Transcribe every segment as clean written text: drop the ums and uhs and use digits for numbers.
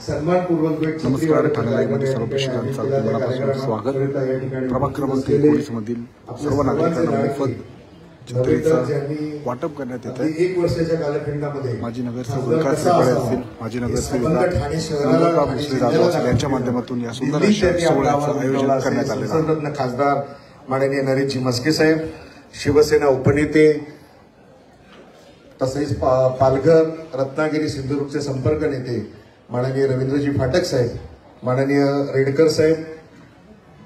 सन्मानपूर्वक नमस्कार. ठाणे लाईव्हमध्ये सर्व प्रेक्षकांचं मनापासून स्वागत. प्रभाग क्रमांक 19 मधील सर्व नागरिकांना मोफत छत्रीचं वाटप करण्यात येत आहे. 1 वर्षाच्या कालखंडामध्ये माजी नगरसेवक विकास शेवाळे असतील, माजी नगरसेवक नम्रता भोसले जाधव असतील यांच्या माध्यमातून या सुंदर अशा सोहळ्याचं आयोजन करण्यात आलेलं आहे. संसदरत्न खासदार माननीय नरेशजी म्हस्के साहेब, शिवसेना उपनेते तसेच पालघर, रत्नागिरी, सिंधुदुर्गचे संपर्क नेते माननीय रवींद्रजी फाटक साहेब, माननीय रेडकर साहेब,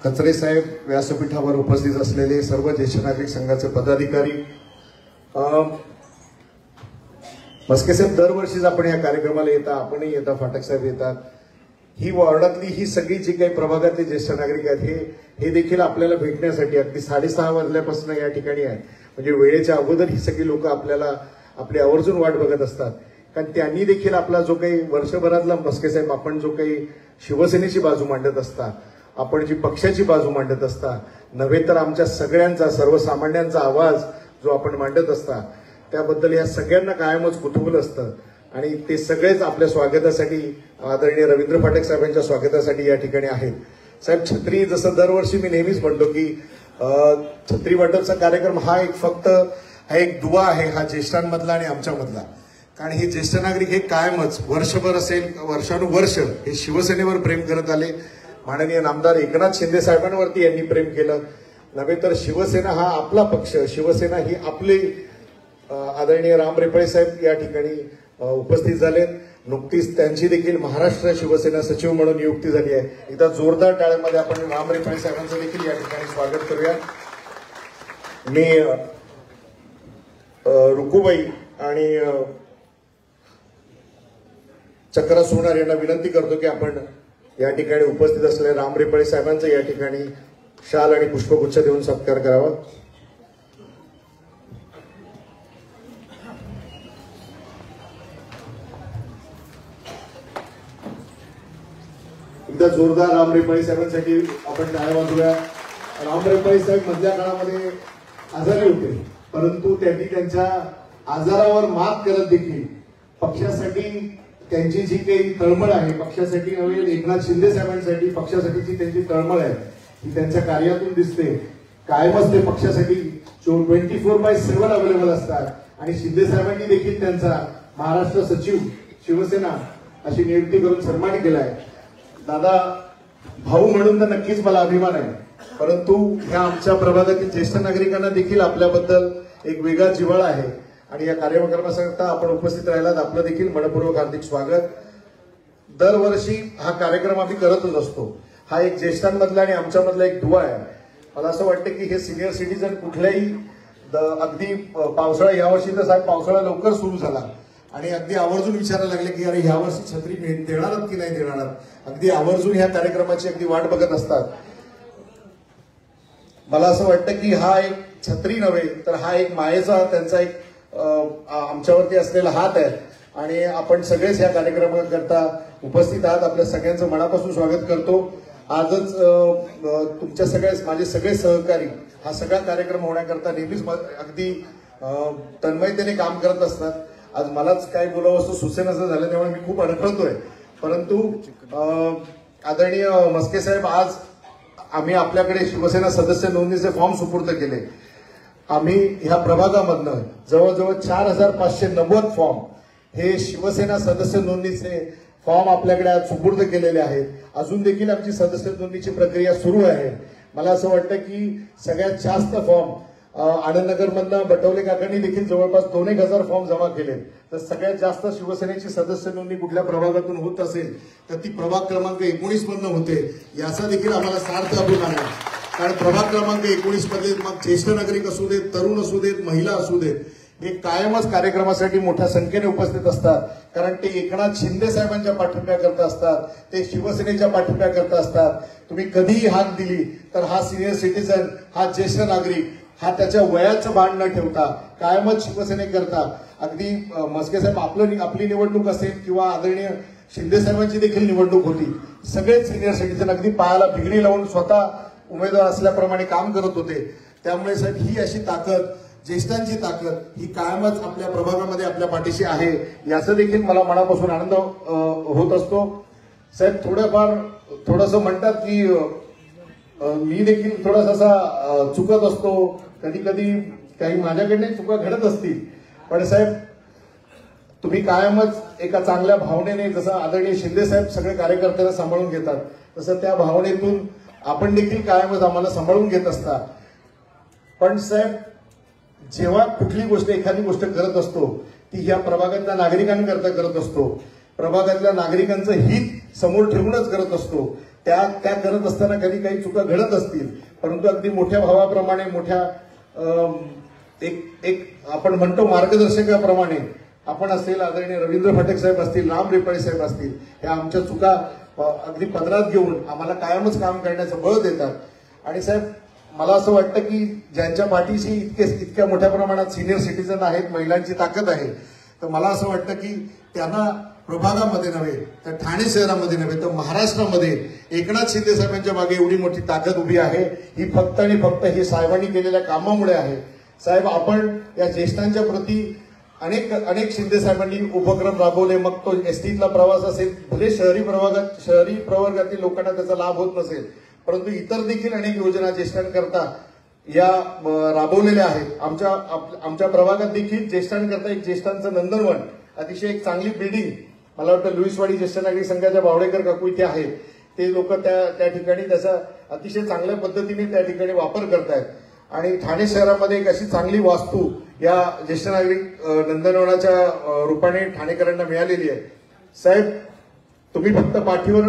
कचरे साहेब, व्यासपीठावर उपस्थित असलेले सर्व ज्येष्ठ नागरिक संघाचे पदाधिकारी, म्हस्के साहेब दरवर्षीच आपण या कार्यक्रमाला येता, आपणही येता, फाटक साहेब येतात. ही वॉर्डातली ही सगळी जी काही प्रभागातले ज्येष्ठ नागरिक आहेत हे देखील आपल्याला भेटण्यासाठी अगदी 6:30 वाजल्यापासून या ठिकाणी आहे. म्हणजे वेळेच्या अगोदर ही सगळी लोक आपल्याला आपली आवर्जून वाट बघत असतात. कारण त्यांनी देखील आपला जो काही वर्षभरातला म्हस्के साहेब आपण जो काही शिवसेनेची बाजू मांडत असता, आपण जी पक्षाची बाजू मांडत असता, नव्हे तर आमच्या सगळ्यांचा, सर्वसामान्यांचा आवाज जो आपण मांडत असता, त्याबद्दल या सगळ्यांना कायमच कुतूहल असतं. आणि ते सगळेच आपल्या स्वागतासाठी, आदरणीय रवींद्र फाटक साहेबांच्या स्वागतासाठी या ठिकाणी आहेत. साहेब, छत्री जसं दरवर्षी मी नेहमीच म्हणतो की छत्री वाटपचा कार्यक्रम हा एक दुवा आहे, हा ज्येष्ठांमधला आणि आमच्यामधला. कारण हे ज्येष्ठ नागरिक हे कायमच वर्षभर असेल, वर्षानुवर्ष हे शिवसेनेवर प्रेम करत आले. माननीय नामदार एकनाथ शिंदे साहेबांवरती यांनी प्रेम केलं. नव्हे तर शिवसेना हा आपला पक्ष, शिवसेना ही आपली. आदरणीय राम रेपळे साहेब या ठिकाणी उपस्थित झालेत. नुकतीच त्यांची देखील महाराष्ट्र शिवसेना सचिव म्हणून नियुक्ती झाली आहे. एकदा जोरदार टाळ्यांमध्ये आपण राम रेपळे साहेबांचं देखील या ठिकाणी स्वागत करूया. मी रुकुबाई आणि चक्रा सोनार यांना विनंती करतो की आपण या ठिकाणी उपस्थित असलेल्या राम रेपळे साहेबांचा या ठिकाणी शाल आणि पुष्पगुच्छ देऊन सत्कार करावा. एकदा जोरदार राम रेपळे साहेबांसाठी आपण टाळ्या वाजवूया. राम रेपळे साहेब मधल्या काळामध्ये आजारी होते, परंतु त्यांनी त्यांच्या आजारावर मात करत देखील पक्षासाठी त्यांची जी काही तळमळ आहे, पक्षासाठी नव्हे एकनाथ शिंदे साहेबांसाठी पक्षासाठीची त्यांची तळमळ आहे ती त्यांच्या कार्यातून दिसते. कायमच ते पक्षासाठी 24/7 अवेलेबल असतात. आणि शिंदे साहेबांनी देखील त्यांचा महाराष्ट्र सचिव शिवसेना अशी नियुक्ती करून सन्मान केलाय. दादा, भाऊ म्हणून तर नक्कीच मला अभिमान आहे, परंतु ह्या आमच्या प्रभागातील ज्येष्ठ नागरिकांना देखील आपल्याबद्दल एक वेगळा जिव्हाळा आहे. आणि या कार्यक्रमाकरता आपण उपस्थित राहिलात, आपलं देखील मनपूर्वक हार्दिक स्वागत. दरवर्षी हा कार्यक्रम आम्ही करतच असतो. हा एक ज्येष्ठांमधला आणि आमच्यामधला एक दुवा आहे. मला असं वाटतं की हे सिनियर सिटीजन कुठल्याही अगदी पावसाळा, यावर्षी तर साहेब पावसाळा लवकर सुरू झाला आणि अगदी आवर्जून विचारायला लागले की अरे यावर्षी छत्री देणार की नाही देणार. अगदी आवर्जून ह्या कार्यक्रमाची अगदी वाट बघत असतात. मला असं वाटतं की हा एक छत्री नव्हे तर हा एक मायेचा त्यांचा एक आमच्यावरती असलेला हात आहे. आणि आपण सगळेच या कार्यक्रमाकरता उपस्थित आहात. आपल्या सगळ्यांचं मनापासून स्वागत करतो. आजच तुमच्या माझे सगळे सहकारी हा सगळा कार्यक्रम होण्याकरता नेहमीच अगदी तन्मयतेने काम करत असतात. आज मलाच काय बोलावं असं सुचेनासं झालं, त्यामुळे मी खूप अडखळतोय. परंतु आदरणीय म्हस्के साहेब, आज आम्ही आपल्याकडे शिवसेना सदस्य नोंदणीचे फॉर्म सुपूर्द केले. आम्ही ह्या प्रभागामधनं जवळजवळ 4590 फॉर्म हे शिवसेना सदस्य नोंदणीचे फॉर्म आपल्याकडे आज सुपूर्द केलेले आहेत. अजून देखील आमची सदस्य नोंदणीची प्रक्रिया सुरू आहे. मला असं वाटतं की सगळ्यात जास्त फॉर्म आनंदनगरमधनं बटवले काकांनी देखील जवळपास 2,000 फॉर्म जमा केले. तर सगळ्यात जास्त शिवसेनेची सदस्य नोंदणी कुठल्या प्रभागातून होत असेल तर ती प्रभाग क्रमांक 19 मधनं होते. याचा देखील आम्हाला सार्थ अभिमान आहे. कारण प्रभाग क्रमांक 19 मध्ये मग ज्येष्ठ नागरिक असू देत, तरुण असू देत, महिला असू देत, हे कायमच कार्यक्रमासाठी मोठ्या संख्येने उपस्थित असतात. कारण ते एकनाथ शिंदे साहेबांच्या पाठिंब्याकरता असतात, ते शिवसेनेच्या पाठिंब्याकरता असतात. तुम्ही कधीही हाक दिली तर हा सिनियर सिटीजन, हा ज्येष्ठ नागरिक, हा त्याच्या वयाचं भान न ठेवता कायमच शिवसेनेकरता अगदी म्हस्के साहेब आपली निवडणूक असेल किंवा आदरणीय शिंदे साहेबांची देखील निवडणूक होती, सगळेच सिनियर सिटीजन अगदी पायाला बिगणी लावून स्वतः उमेदवार असल्याप्रमाणे काम करत होते. त्यामुळे साहेब ही अशी ताकद, ज्येष्ठांची ताकद ही कायमच आपल्या प्रभागामध्ये आपल्या पाठीशी आहे, याचा देखील मला मनापासून आनंद होत असतो. साहेब थोडंसं म्हणतात की मी देखील थोडासा चुकत असतो, कधी कधी काही माझ्याकडे चुका घडत असतील, पण साहेब तुम्ही कायमच एका चांगल्या भावनेने, जसं आदरणीय शिंदे साहेब सगळे कार्यकर्त्यांना सांभाळून घेतात, तसं त्या भावनेतून आपण देखील कायमच आम्हाला सांभाळून घेत असता. पण साहेब जेव्हा कुठली गोष्ट, एखादी गोष्ट करत असतो ती ह्या प्रभागातल्या नागरिकांकरता करत असतो, प्रभागातल्या नागरिकांचं हित समोर ठेवूनच करत असतो. त्या करत असताना कधी काही चुका घडत असतील, परंतु अगदी मोठ्या भावाप्रमाणे, मोठ्या एक आपण म्हणतो मार्गदर्शकाप्रमाणे आपण असेल, आदरणीय रवींद्र फाटक साहेब असतील, राम रेपाळे साहेब असतील, ह्या आमच्या चुका अगदी पदरात घेऊन आम्हाला कायमच काम करण्याचं बळ देतात. आणि साहेब मला असं वाटतं की ज्यांच्या पाठीशी इतक्या मोठ्या प्रमाणात सिनियर सिटीजन आहेत, महिलांची ताकद आहे, तर मला असं वाटतं की त्यांना प्रभागामध्ये नव्हे तर ठाणे शहरामध्ये नव्हे तर महाराष्ट्रामध्ये एकनाथ शिंदे साहेबांच्या मागे एवढी मोठी ताकद उभी आहे, ही फक्त आणि फक्त ही साहेबांनी केलेल्या कामामुळे आहे. साहेब आपण या ज्येष्ठांच्या प्रती अनेक शिंदे साहेबांनी उपक्रम राबवले, मग तो एसटीतला प्रवास असेल, भले शहरी प्रवर्गातील लोकांना त्याचा लाभ होत नसेल, परंतु इतर देखील अनेक योजना ज्येष्ठांकरता या राबवलेल्या आहेत. आमच्या प्रभागात देखील ज्येष्ठांकरता एक ज्येष्ठांचं नंदनवन, अतिशय एक चांगली बिल्डिंग, मला वाटतं लुईसवाडी ज्येष्ठ नागरिक संघाच्या बावडेकर काकू इथे आहेत, ते लोक त्या ठिकाणी त्याचा अतिशय चांगल्या पद्धतीने त्या ठिकाणी वापर करतायत. आणि ठाणे शहरामध्ये एक अशी चांगली वास्तू या ज्येष्ठ नागरिक नंदनवनाच्या रूपाने ठाणेकरांना मिळालेली आहे. साहेब तुम्ही फक्त पाठीवर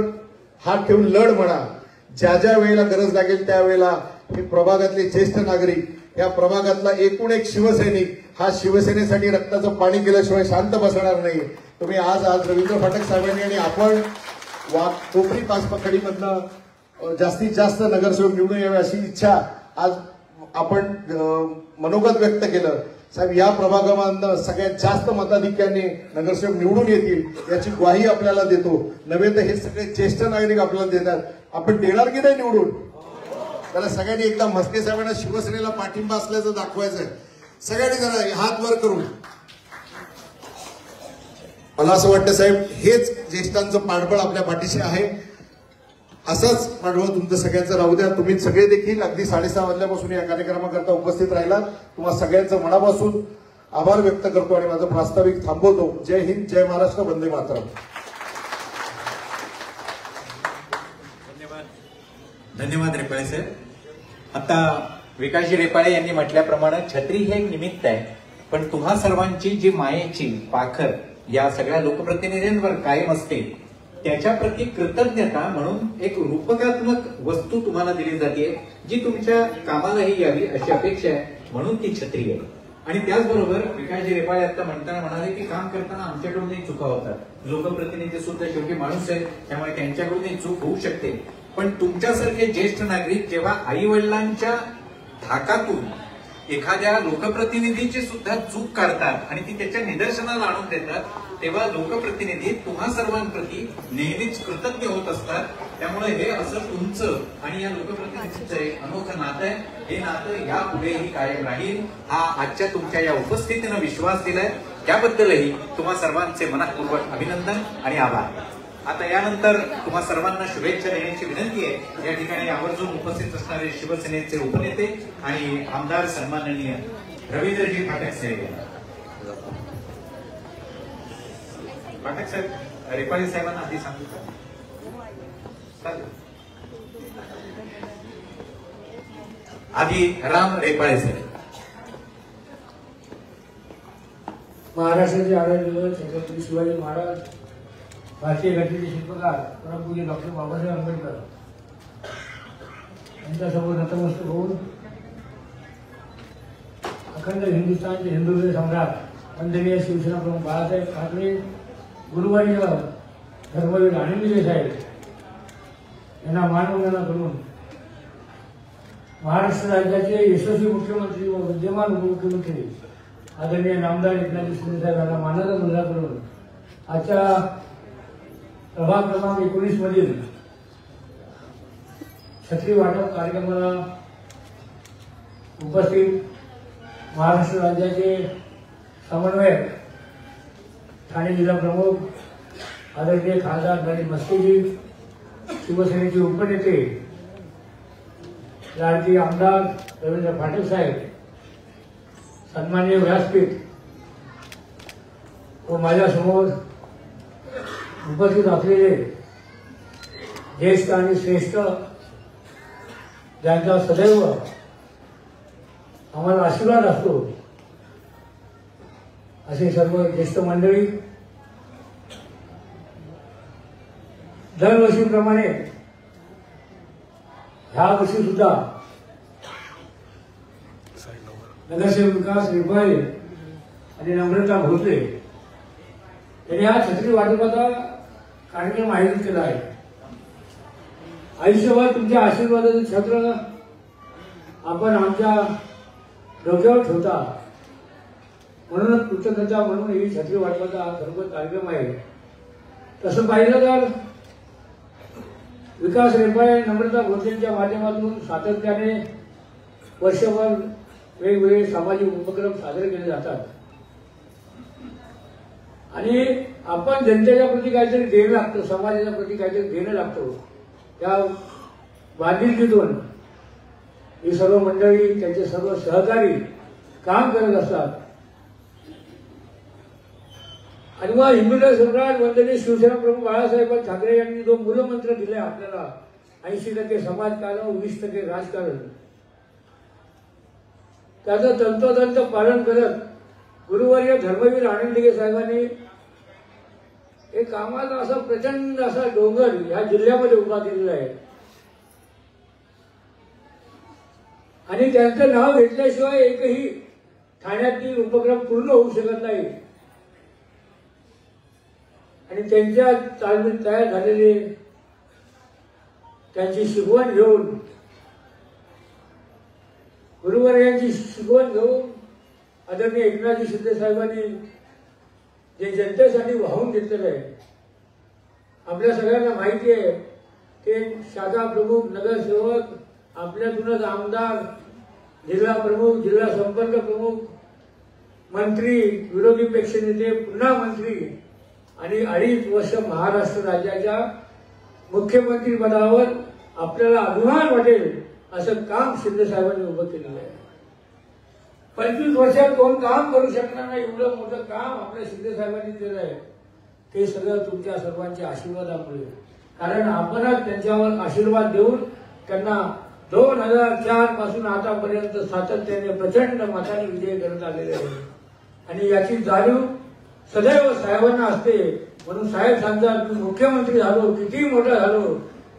हात ठेवून लढ म्हणा, ज्या वेळेला गरज लागेल त्यावेळेला हे प्रभागातले ज्येष्ठ नागरिक, या प्रभागातला एकूण एक शिवसैनिक हा शिवसेनेसाठी रक्ताचं पाणी केल्याशिवाय शांत बसणार नाही. तुम्ही आज रवींद्र फाटक साहेबांनी आणि आपण कोपरी पाचपकडीमधनं जास्तीत जास्त नगरसेवक निवडून यावे अशी इच्छा आज आपण मनोगत व्यक्त केलं. साहेब या प्रभागामधनं सगळ्यात जास्त मताधिक्याने नगरसेवक निवडून येतील याची ग्वाही आपल्याला देतो. नव्हे तर हे सगळे ज्येष्ठ नागरिक आपल्याला देतात, आपण देणार की नाही निवडून? त्याला सगळ्यांनी एकदा म्हस्के साहेबांना शिवसेनेला पाठिंबा असल्याचं दाखवायचंय. सगळ्यांनी जरा हात वर करून, मला असं वाटतं साहेब हेच ज्येष्ठांचं पाठबळ आपल्या पाठीशी आहे. असंच पाठबळ तुमचं सगळ्यांचं राहू द्या. तुम्ही सगळे देखील अगदी 6:30 वाजल्यापासून या कार्यक्रमाकरता उपस्थित राहिलात. तुम्हाला सगळ्यांचं मनापासून आभार व्यक्त करतो आणि माझं प्रास्ताविक थांबवतो. जय हिंद, जय महाराष्ट्र, वंदे मातरम. धन्यवाद रेपाळे साहेब. आता विकासजी रेपाळे यांनी म्हटल्याप्रमाणे छत्री हे एक निमित्त आहे, पण तुम्हा सर्वांची जी मायेची पाखर या सगळ्या लोकप्रतिनिधींवर कायम असते, त्याच्या प्रती कृतज्ञता म्हणून एक रूपकात्मक वस्तू तुम्हाला दिली जाते, जी तुमच्या कामालाही यावी अशी अपेक्षा आहे, म्हणून ती छत्री आहे. आणि त्याचबरोबर विकासजी रेपाळे आता म्हणताना म्हणाले की काम करताना आमच्याकडूनही चुका होतात, लोकप्रतिनिधी सुद्धा शेवटी माणूस आहे, त्यामुळे त्यांच्याकडूनही चूक होऊ शकते. पण तुमच्यासारखे ज्येष्ठ नागरिक जेव्हा आई वडिलांच्या धाकातून एखाद्या लोकप्रतिनिधीची सुद्धा चूक काढतात आणि ती त्याच्या निदर्शनाला आणून देतात, तेव्हा लोकप्रतिनिधी तुम्हा सर्वांप्रती नेहमीच कृतज्ञ होत असतात. त्यामुळे हे असं तुमचं आणि या लोकप्रतिनिधीचं एक अनोखं नातं आहे. हे नातं यापुढेही कायम राहील हा आजच्या तुमच्या या उपस्थितीनं विश्वास दिलाय, त्याबद्दलही तुम्हा सर्वांचे मनःपूर्वक अभिनंदन आणि आभार. आता यानंतर तुम्हा सर्वांना शुभेच्छा देण्याची विनंती आहे. या ठिकाणी आवर्जून उपस्थित असणारे शिवसेनेचे उपनेते आणि आमदार सन्माननीय रवींद्रजी फाटक साहेब. फाटक साहेब, रेपाळे साहेबांना आधी सांगू का? आधी राम रेपाळे साहेब. महाराष्ट्राचे आराध्य छत्रपती शिवाजी महाराज, भारतीय घटनेचे शिल्पकार परमपूज्य डॉक्टर बाबासाहेब आंबेडकर यांच्यासमोर नतमस्तक होऊन अखंड हिंदुस्थानचे हिंदू सम्राट वंदनीय शिवसेना प्रमुख बाळासाहेब ठाकरे, गुरुवारी धर्मवीर अनिल साहेब यांना मानवंदना करून महाराष्ट्र राज्याचे यशस्वी मुख्यमंत्री व विद्यमान उपमुख्यमंत्री आदरणीय नामदार एकनाथ शिंदे साहेब यांना मानाचा मुजरा करून आजच्या प्रभाग क्रमांक 19 मधील छत्री वाटप कार्यक्रमाला उपस्थित महाराष्ट्र राज्याचे समन्वयक, ठाणे जिल्हा प्रमुख आदरणीय खासदार नरेंद्र मस्केजी, शिवसेनेचे उपनेते लाडके आमदार रवींद्र पाटील साहेब, सन्माननीय व्यासपीठ व माझ्यासमोर उपस्थित असलेले ज्येष्ठ आणि श्रेष्ठ, ज्यांचा सदैव आम्हाला आशीर्वाद असतो, असे सर्व ज्येष्ठ मंडळी, दरवर्षीप्रमाणे ह्या वर्षी सुद्धा नगरसेवक विकास रेपाळे आणि नम्रता भोसले यांनी हा छत्री वाटपाचा कार्यक्रम आयोजित केला आहे. आयुष्यभर तुमच्या आशीर्वादाचं छत्र आपण आमच्या डोक्यावर ठेवता, म्हणूनच कृतज्ञता म्हणून ही छत्री वाटपाचा हा खरोखर कार्यक्रम आहे. तसं पाहिलं तर विकास रेपाळे नम्रता भोसलेंच्या माध्यमातून सातत्याने वर्षभर वेगवेगळे सामाजिक उपक्रम साजरे केले जातात आणि आपण जनतेच्या प्रती काहीतरी देणं लागतं, समाजाच्या प्रती काहीतरी देणं लागतो. त्या बांधिलकीतून ही सर्व मंडळी, त्यांचे सर्व सहकारी काम करत असतात. आणि मग हिंदुत्व सम्राट वंदनीय शिवसेना प्रमुख बाळासाहेब ठाकरे यांनी जो मूलमंत्र दिलाय आपल्याला, 80% समाजकारण, 20% राजकारण, त्याचं तंतोतंत पालन करत गुरुवर्य धर्मवीर आनंद दिघे साहेबांनी एक कामाचा असा प्रचंड असा डोंगर ह्या जिल्ह्यामध्ये उभा केलेला आहे. आणि त्यांचं नाव घेतल्याशिवाय एकही ठाण्यातील उपक्रम पूर्ण होऊ शकत नाही. आणि त्यांच्या तालमीत तयार झालेले, त्यांची शिकवण घेऊन, गुरुवर्यांची शिकवण घेऊन आदरणीय एकनाथजी शिंदे साहेबांनी जे जनतेसाठी वाहून घेतलेलं आहे, आपल्या सगळ्यांना माहिती आहे. ते शाखा प्रमुख, नगरसेवक, आपल्यातूनच आमदार, जिल्हा प्रमुख, जिल्हा संपर्क प्रमुख, मंत्री, विरोधी पक्षनेते, पुन्हा मंत्री आणि 2.5 वर्ष महाराष्ट्र राज्याच्या मुख्यमंत्री पदावर आपल्याला अभिमान वाटेल असं काम शिंदे साहेबांनी उभं केलेलं आहे. 25 वर्षात कोण काम करू शकणार नाही एवढं मोठं काम आपल्या शिंदे साहेबांनी केलं आहे. ते सगळं तुमच्या सर्वांच्या आशीर्वादामुळे, कारण आपणच त्यांच्यावर आशीर्वाद देऊन त्यांना 2004 पासून आतापर्यंत सातत्याने प्रचंड मताने विजय करत आलेले आहे. आणि याची जाणीव सदैव साहेबांना असते. म्हणून साहेब सांगतात, मी मुख्यमंत्री झालो, किती मोठा झालो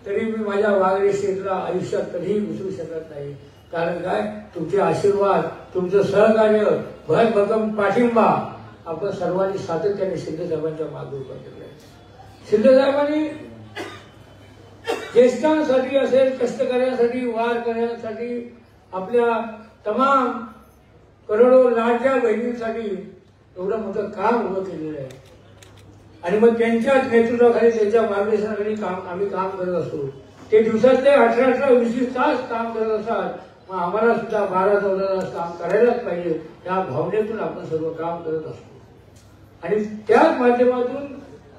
तरी मी माझ्या वाघरे क्षेत्राला आयुष्यात कधीही विसरू शकत नाही. कारण काय, तुमचे आशीर्वाद, तुमचं सहकार्य, भरभक्कम पाठिंबा आपण सर्वांनी सातत्याने शिंदे साहेबांच्या मागे उभा केलं आहे. शिंदे साहेबांनी ज्येष्ठांसाठी असेल, कष्टकऱ्यांसाठी, वार करण्यासाठी, आपल्या तमाम करोडो लाडक्या बहिणींसाठी एवढं मोठं काम उभं केलेलं आहे. आणि मग त्यांच्याच नेतृत्वाखाली, त्यांच्या मार्गदर्शनाखाली आम्ही काम करत असतो. ते दिवसातले 18-20 तास काम करत असतात. मग आम्हाला सुद्धा 12-14 तास काम करायलाच पाहिजे, या भावनेतून आपण सर्व काम करत असतो. आणि त्याच माध्यमातून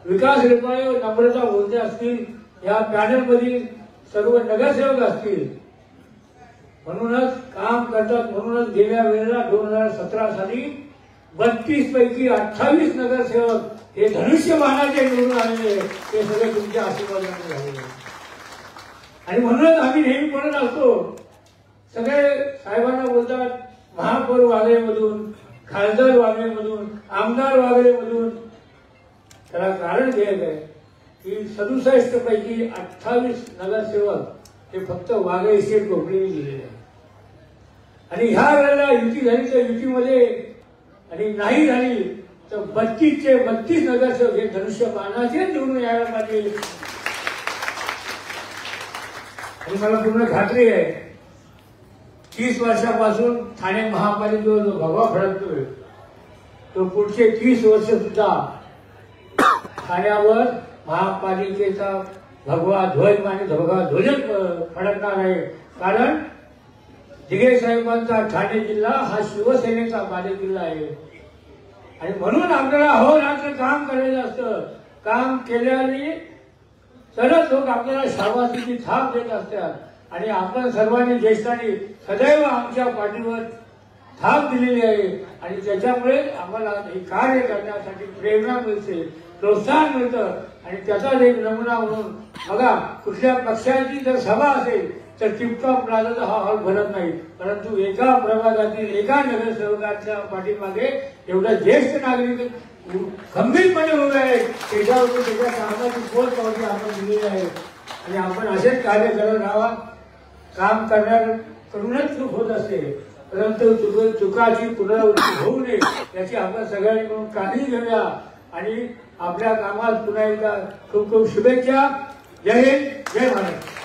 विकास रेपाळे, नम्रता भोसले असतील, या पॅनलमधील सर्व नगरसेवक असतील, म्हणूनच काम करतात. म्हणूनच गेल्या वेळेला 2017 साली 32 पैकी 28 नगरसेवक हे धनुष्यबाणाचे निवडून आलेले, ते सगळे तुमच्या आशीर्वादाने झालेले. आणि म्हणूनच आम्ही नेहमी म्हणत असतो, सगळे साहेबांना बोलतात महापौर वागळेमधून, खासदार वागळेमधून, आमदार वागळेमधून. त्याला कारण हे आहे की 67 पैकी 28 नगरसेवक हे फक्त वागळे शेठ कोकणीने दिलेले आहे. आणि ह्या वेळेला युती झाली तर युतीमध्ये, आणि नाही झाली तर 32चे 32 नगरसेवक हे धनुष्यबाणाचे निवडून यायला पाहिजे. आणि मला पूर्ण खात्री आहे, 30 वर्षापासून ठाणे महापालिकेवर जो भगवा फडकतोय, तो पुढचे 30 वर्ष सुद्धा ठाण्यावर महापालिकेचा भगवा ध्वज आणि भगवा ध्वजच फडकणार आहे. कारण दिघे साहेबांचा ठाणे जिल्हा हा शिवसेनेचा बालेकिल्ला आहे. आणि म्हणून आपल्याला अहोरात्र काम करायचं असतं. काम केल्याने तरच लोक आपल्याला शाबासकीची थाप देत असतात आणि आपण सर्वांनी ज्येष्ठांनी सदैव आमच्या पाठीवर थाप दिलेली आहे आणि त्याच्यामुळे आम्हाला हे कार्य करण्यासाठी प्रेरणा मिळते, प्रोत्साहन मिळतं आणि त्याचाच एक नमुना म्हणून बघा कुठल्या पक्षाची जर सभा असेल तर टिपटॉप राजाचा हा हॉल भरत नाही, परंतु एका प्रभागातील एका नगरसेवकाच्या पाठीमागे एवढा ज्येष्ठ नागरिक खंबीरपणे उभे आहेत, त्याच्यावरून त्याच्या कामाची पोचपावती आपण दिलेली आहे आणि आपण असेच कार्य करत राहावा. काम करूनच चूक होत असते, परंतु चुकाची पुनरावृत्ती होऊ नये याची आपण सगळ्यांनी मिळून काळजी घेऊया आणि आपल्या कामात पुन्हा एकदा खूप खूप शुभेच्छा. जय हिंद, जय महाराष्ट्र.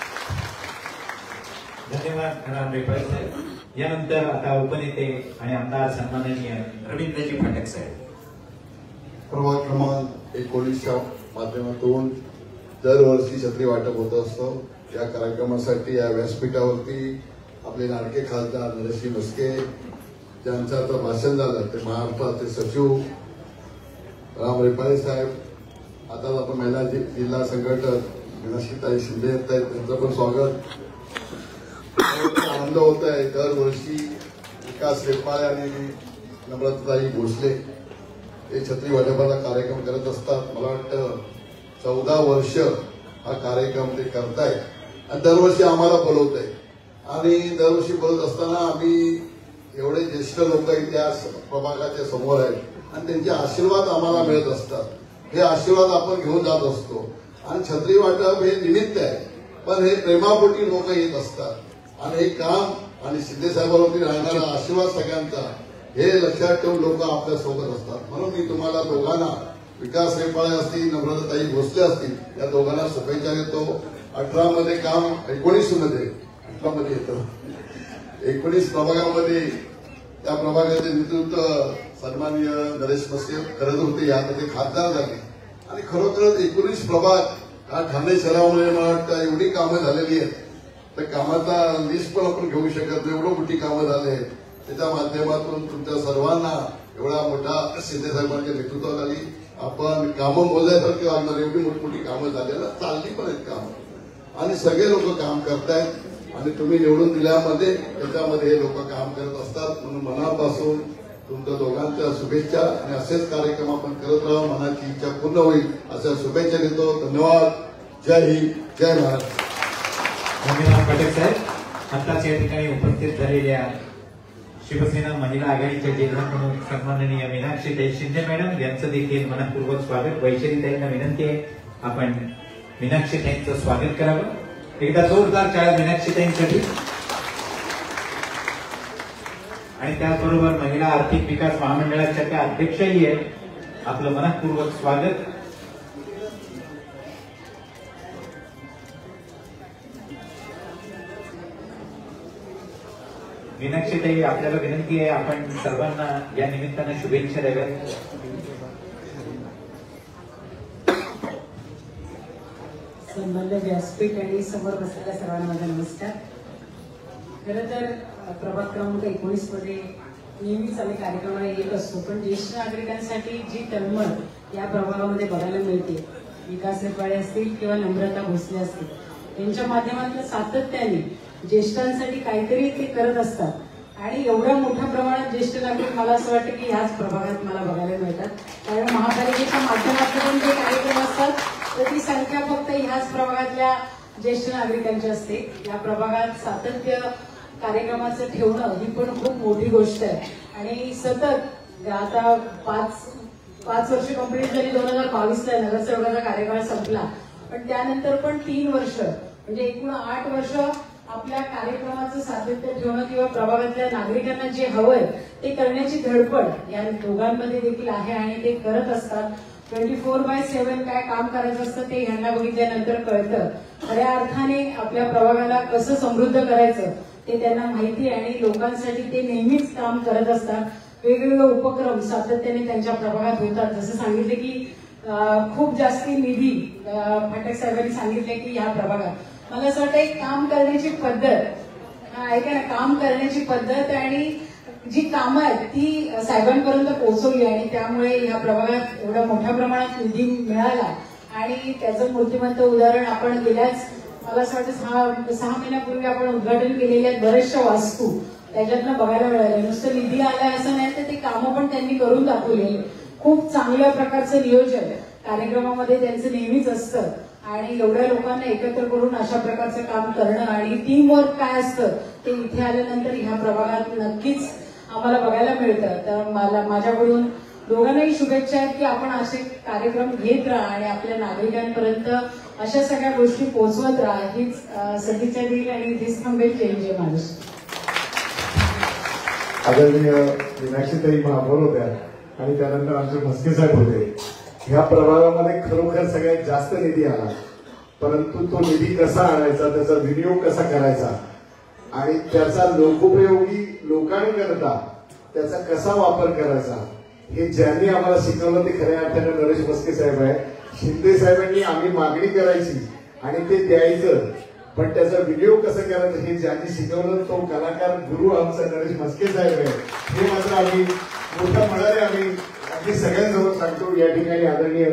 धन्यवाद राम रेपाळे साहेब. यानंतर आता उपनेते आणि आमदार सन्माननीय रवींद्रजी फाटक साहेब. प्रभाग क्रमांक 19च्या माध्यमातून दरवर्षी छत्री वाटप होत असतं. या कार्यक्रमासाठी या व्यासपीठावरती आपले लाडके खासदार नरसिंह म्हस्के ज्यांचं आता भाषण झालं ते महाराष्ट्राचे सचिव राम रेपाळे साहेब, आता आपण महिला जिल्हा संघटक मीनाक्षीताई शिंदे येत आहेत, त्यांचं पण स्वागत. आनंद होत आहे. दरवर्षी विकास रेपाळे आणि नम्रताताई भोसले हे छत्री वाटपाचा कार्यक्रम करत असतात. मला वाटतं 14 वर्ष हा कार्यक्रम ते करतायत आणि दरवर्षी आम्हाला बोलवत आहे आणि दरवर्षी बोलत असताना आम्ही एवढे ज्येष्ठ लोक त्या प्रभागाच्या समोर आहेत आणि त्यांचे आशीर्वाद आम्हाला मिळत असतात. हे आशीर्वाद आपण घेऊन जात असतो आणि छत्री वाटप हे निमित्त आहे, पण हे प्रेमापोटी लोक येत असतात आणि हे काम आणि शिंदे साहेबांवरती राहणारा आशीर्वाद सगळ्यांचा हे लक्षात ठेवून लोक आपल्या सोबत असतात. म्हणून मी तुम्हाला दोघांना, विकास रेपाळे असतील, नम्रताताई भोसले असतील, या दोघांना शुभेच्छा देतो. 18 मध्ये काम 19 मध्ये 18 मध्ये येतं 19 प्रभागामध्ये त्या प्रभागाचे नेतृत्व सन्माननीय नरेश म्हस्के करत होते. आता ते खासदार झाले आणि खरोखरच 19 प्रभाग हा ठाणे शहरामध्ये मला वाटतं एवढी कामं झालेली आहेत तर कामाचा लिस्ट पण आपण घेऊ शकत नाही, एवढं मोठी कामं झाली आहेत. त्याच्या माध्यमातून तुमच्या सर्वांना एवढा मोठा शिंदे साहेबांच्या नेतृत्वाखाली आपण कामं मोजायसारखी लागणार एवढी मोठी कामं झालेलं चालली पण आहेत कामं आणि सगळे लोक काम करतायत आणि तुम्ही निवडून दिल्यामध्ये त्याच्यामध्ये हे लोक काम करत असतात. म्हणून मनापासून तुमच्या दोघांच्या शुभेच्छा आणि असेच कार्यक्रम आपण करत राहू, मनाची इच्छा पूर्ण होईल अशा शुभेच्छा देतो. धन्यवाद. जय हिंद, जय महाराष्ट्र. धन्यवाद फाटक साहेब. आताच या ठिकाणी उपस्थित झालेल्या शिवसेना महिला आघाडीच्या जिल्हा प्रमुख सन्माननीय मीनाक्षीताई शिंदे मॅडम यांचं देखील मनपूर्वक स्वागत. वैशालीताईंना विनंती आहे आपण मीनाक्षीताईंचं स्वागत करावं. एकदा जोरदार टाळ्या मीनाक्षीताईंसाठी. आणि त्याचबरोबर महिला आर्थिक विकास महामंडळाच्या त्या अध्यक्षही आहेत, आपलं मनपूर्वक स्वागत. मीनाक्षीताई आपल्याला विनंती आहे आपण सर्वांना या निमित्तानं शुभेच्छा द्याव्यात. सन्माननीय व्यासपीठ आणि समोर बसलेल्या सर्वांना माझा नमस्कार. खरं तर प्रभाग क्रमांक 19 मध्ये नेहमीच आम्ही कार्यक्रमाला येत असतो, पण ज्येष्ठ नागरिकांसाठी जी तळमळ या प्रभागामध्ये बघायला मिळते, विकास रेपाळे असतील किंवा नम्रता भोसले असतील, यांच्या माध्यमातून सातत्याने ज्येष्ठांसाठी काहीतरी ते करत असतात आणि एवढ्या मोठ्या प्रमाणात ज्येष्ठ नागरिक मला असं वाटतं की ह्याच प्रभागात मला बघायला मिळतात. कारण महापालिकेच्या माध्यमातून जे कार्यक्रम असतात तर ती संख्या फक्त ह्याच प्रभागातल्या ज्येष्ठ नागरिकांची असते. या प्रभागात सातत्य कार्यक्रमाचं ठेवणं ही पण खूप मोठी गोष्ट आहे आणि सतत आता पाच वर्ष कंप्लीट झाली. 2022ला नगरसेवकाचा कार्यकाळ संपला, पण त्यानंतर पण 3 वर्ष म्हणजे एकूण 8 वर्ष आपल्या कार्यक्रमाचं सातत्य ठेवणं किंवा प्रभागातल्या नागरिकांना जे हवंय ते करण्याची धडपड या दोघांमध्ये देखील आहे आणि ते करत असतात. 24/7 काय काम करायचं असतं ते ह्यांना बघितल्यानंतर कळतं. खऱ्या अर्थाने आपल्या प्रभागाला कसं समृद्ध करायचं ते त्यांना माहिती आहे आणि लोकांसाठी ते नेहमीच काम करत असतात. वेगवेगळे उपक्रम सातत्याने त्यांच्या प्रभागात होतात. जसं सांगितले की खूप जास्ती निधी फाटक साहेबांनी सांगितले की या प्रभागात मला असं वाटतं एक काम करण्याची पद्धत, ऐका ना, काम करण्याची पद्धत आणि जी कामं आहेत ती साहेबांपर्यंत पोहोचवली आणि त्यामुळे ह्या प्रभागात एवढ्या मोठ्या प्रमाणात निधी मिळाला आणि त्याचं मूर्तिमंत उदाहरण आपण गेल्याच मला असं वाटतं 6 महिन्यापूर्वी आपण उद्घाटन केलेल्या बऱ्याचशा वास्तू त्याच्यातनं बघायला मिळाल्या. नुसतं निधी आलाय असं नाही तर ते कामं पण त्यांनी करून दाखवली. खूप चांगल्या प्रकारचं नियोजन कार्यक्रमामध्ये त्यांचं नेहमीच असतं आणि एवढ्या लोकांना एकत्र करून अशा प्रकारचं काम करणं आणि टीम वर्क काय असतं ते इथे आल्यानंतर ह्या प्रभागात नक्कीच आम्हाला बघायला मिळतं. तर मला माझ्याकडून दोघांनाही शुभेच्छा आहेत की आपण असे कार्यक्रम घेत राहा आणि आपल्या नागरिकांपर्यंत अशा सगळ्या गोष्टी पोहोचवत राहा. हीच सदिच्छा देईल आणि इथेच थांबेल. जय माणूस. आदरणीय मीनाक्षीताई महापौर होत्या आणि त्यानंतर आमचे म्हस्के साहेब होते. ह्या प्रभागामध्ये खरोखर सगळ्यात जास्त निधी आला, परंतु तो निधी कसा आणायचा, त्याचा विनियोग कसा करायचा आणि त्याचा लोकोपयोगी लोकांकरता त्याचा कसा वापर करायचा हे ज्यांनी आम्हाला शिकवलं ते खऱ्या अर्थाने नरेश म्हस्के साहेब आहे. शिंदे साहेबांनी आम्ही मागणी करायची आणि ते द्यायचं, पण त्याचा विनियोग कसं करायचं हे ज्यांनी शिकवलं तो कलाकार गुरु आमचा नरेश म्हस्के साहेब आहे. हे मात्र आम्ही मोठ्या मनाने आम्ही अगदी सगळ्यांजवळ सांगतो. या ठिकाणी आदरणीय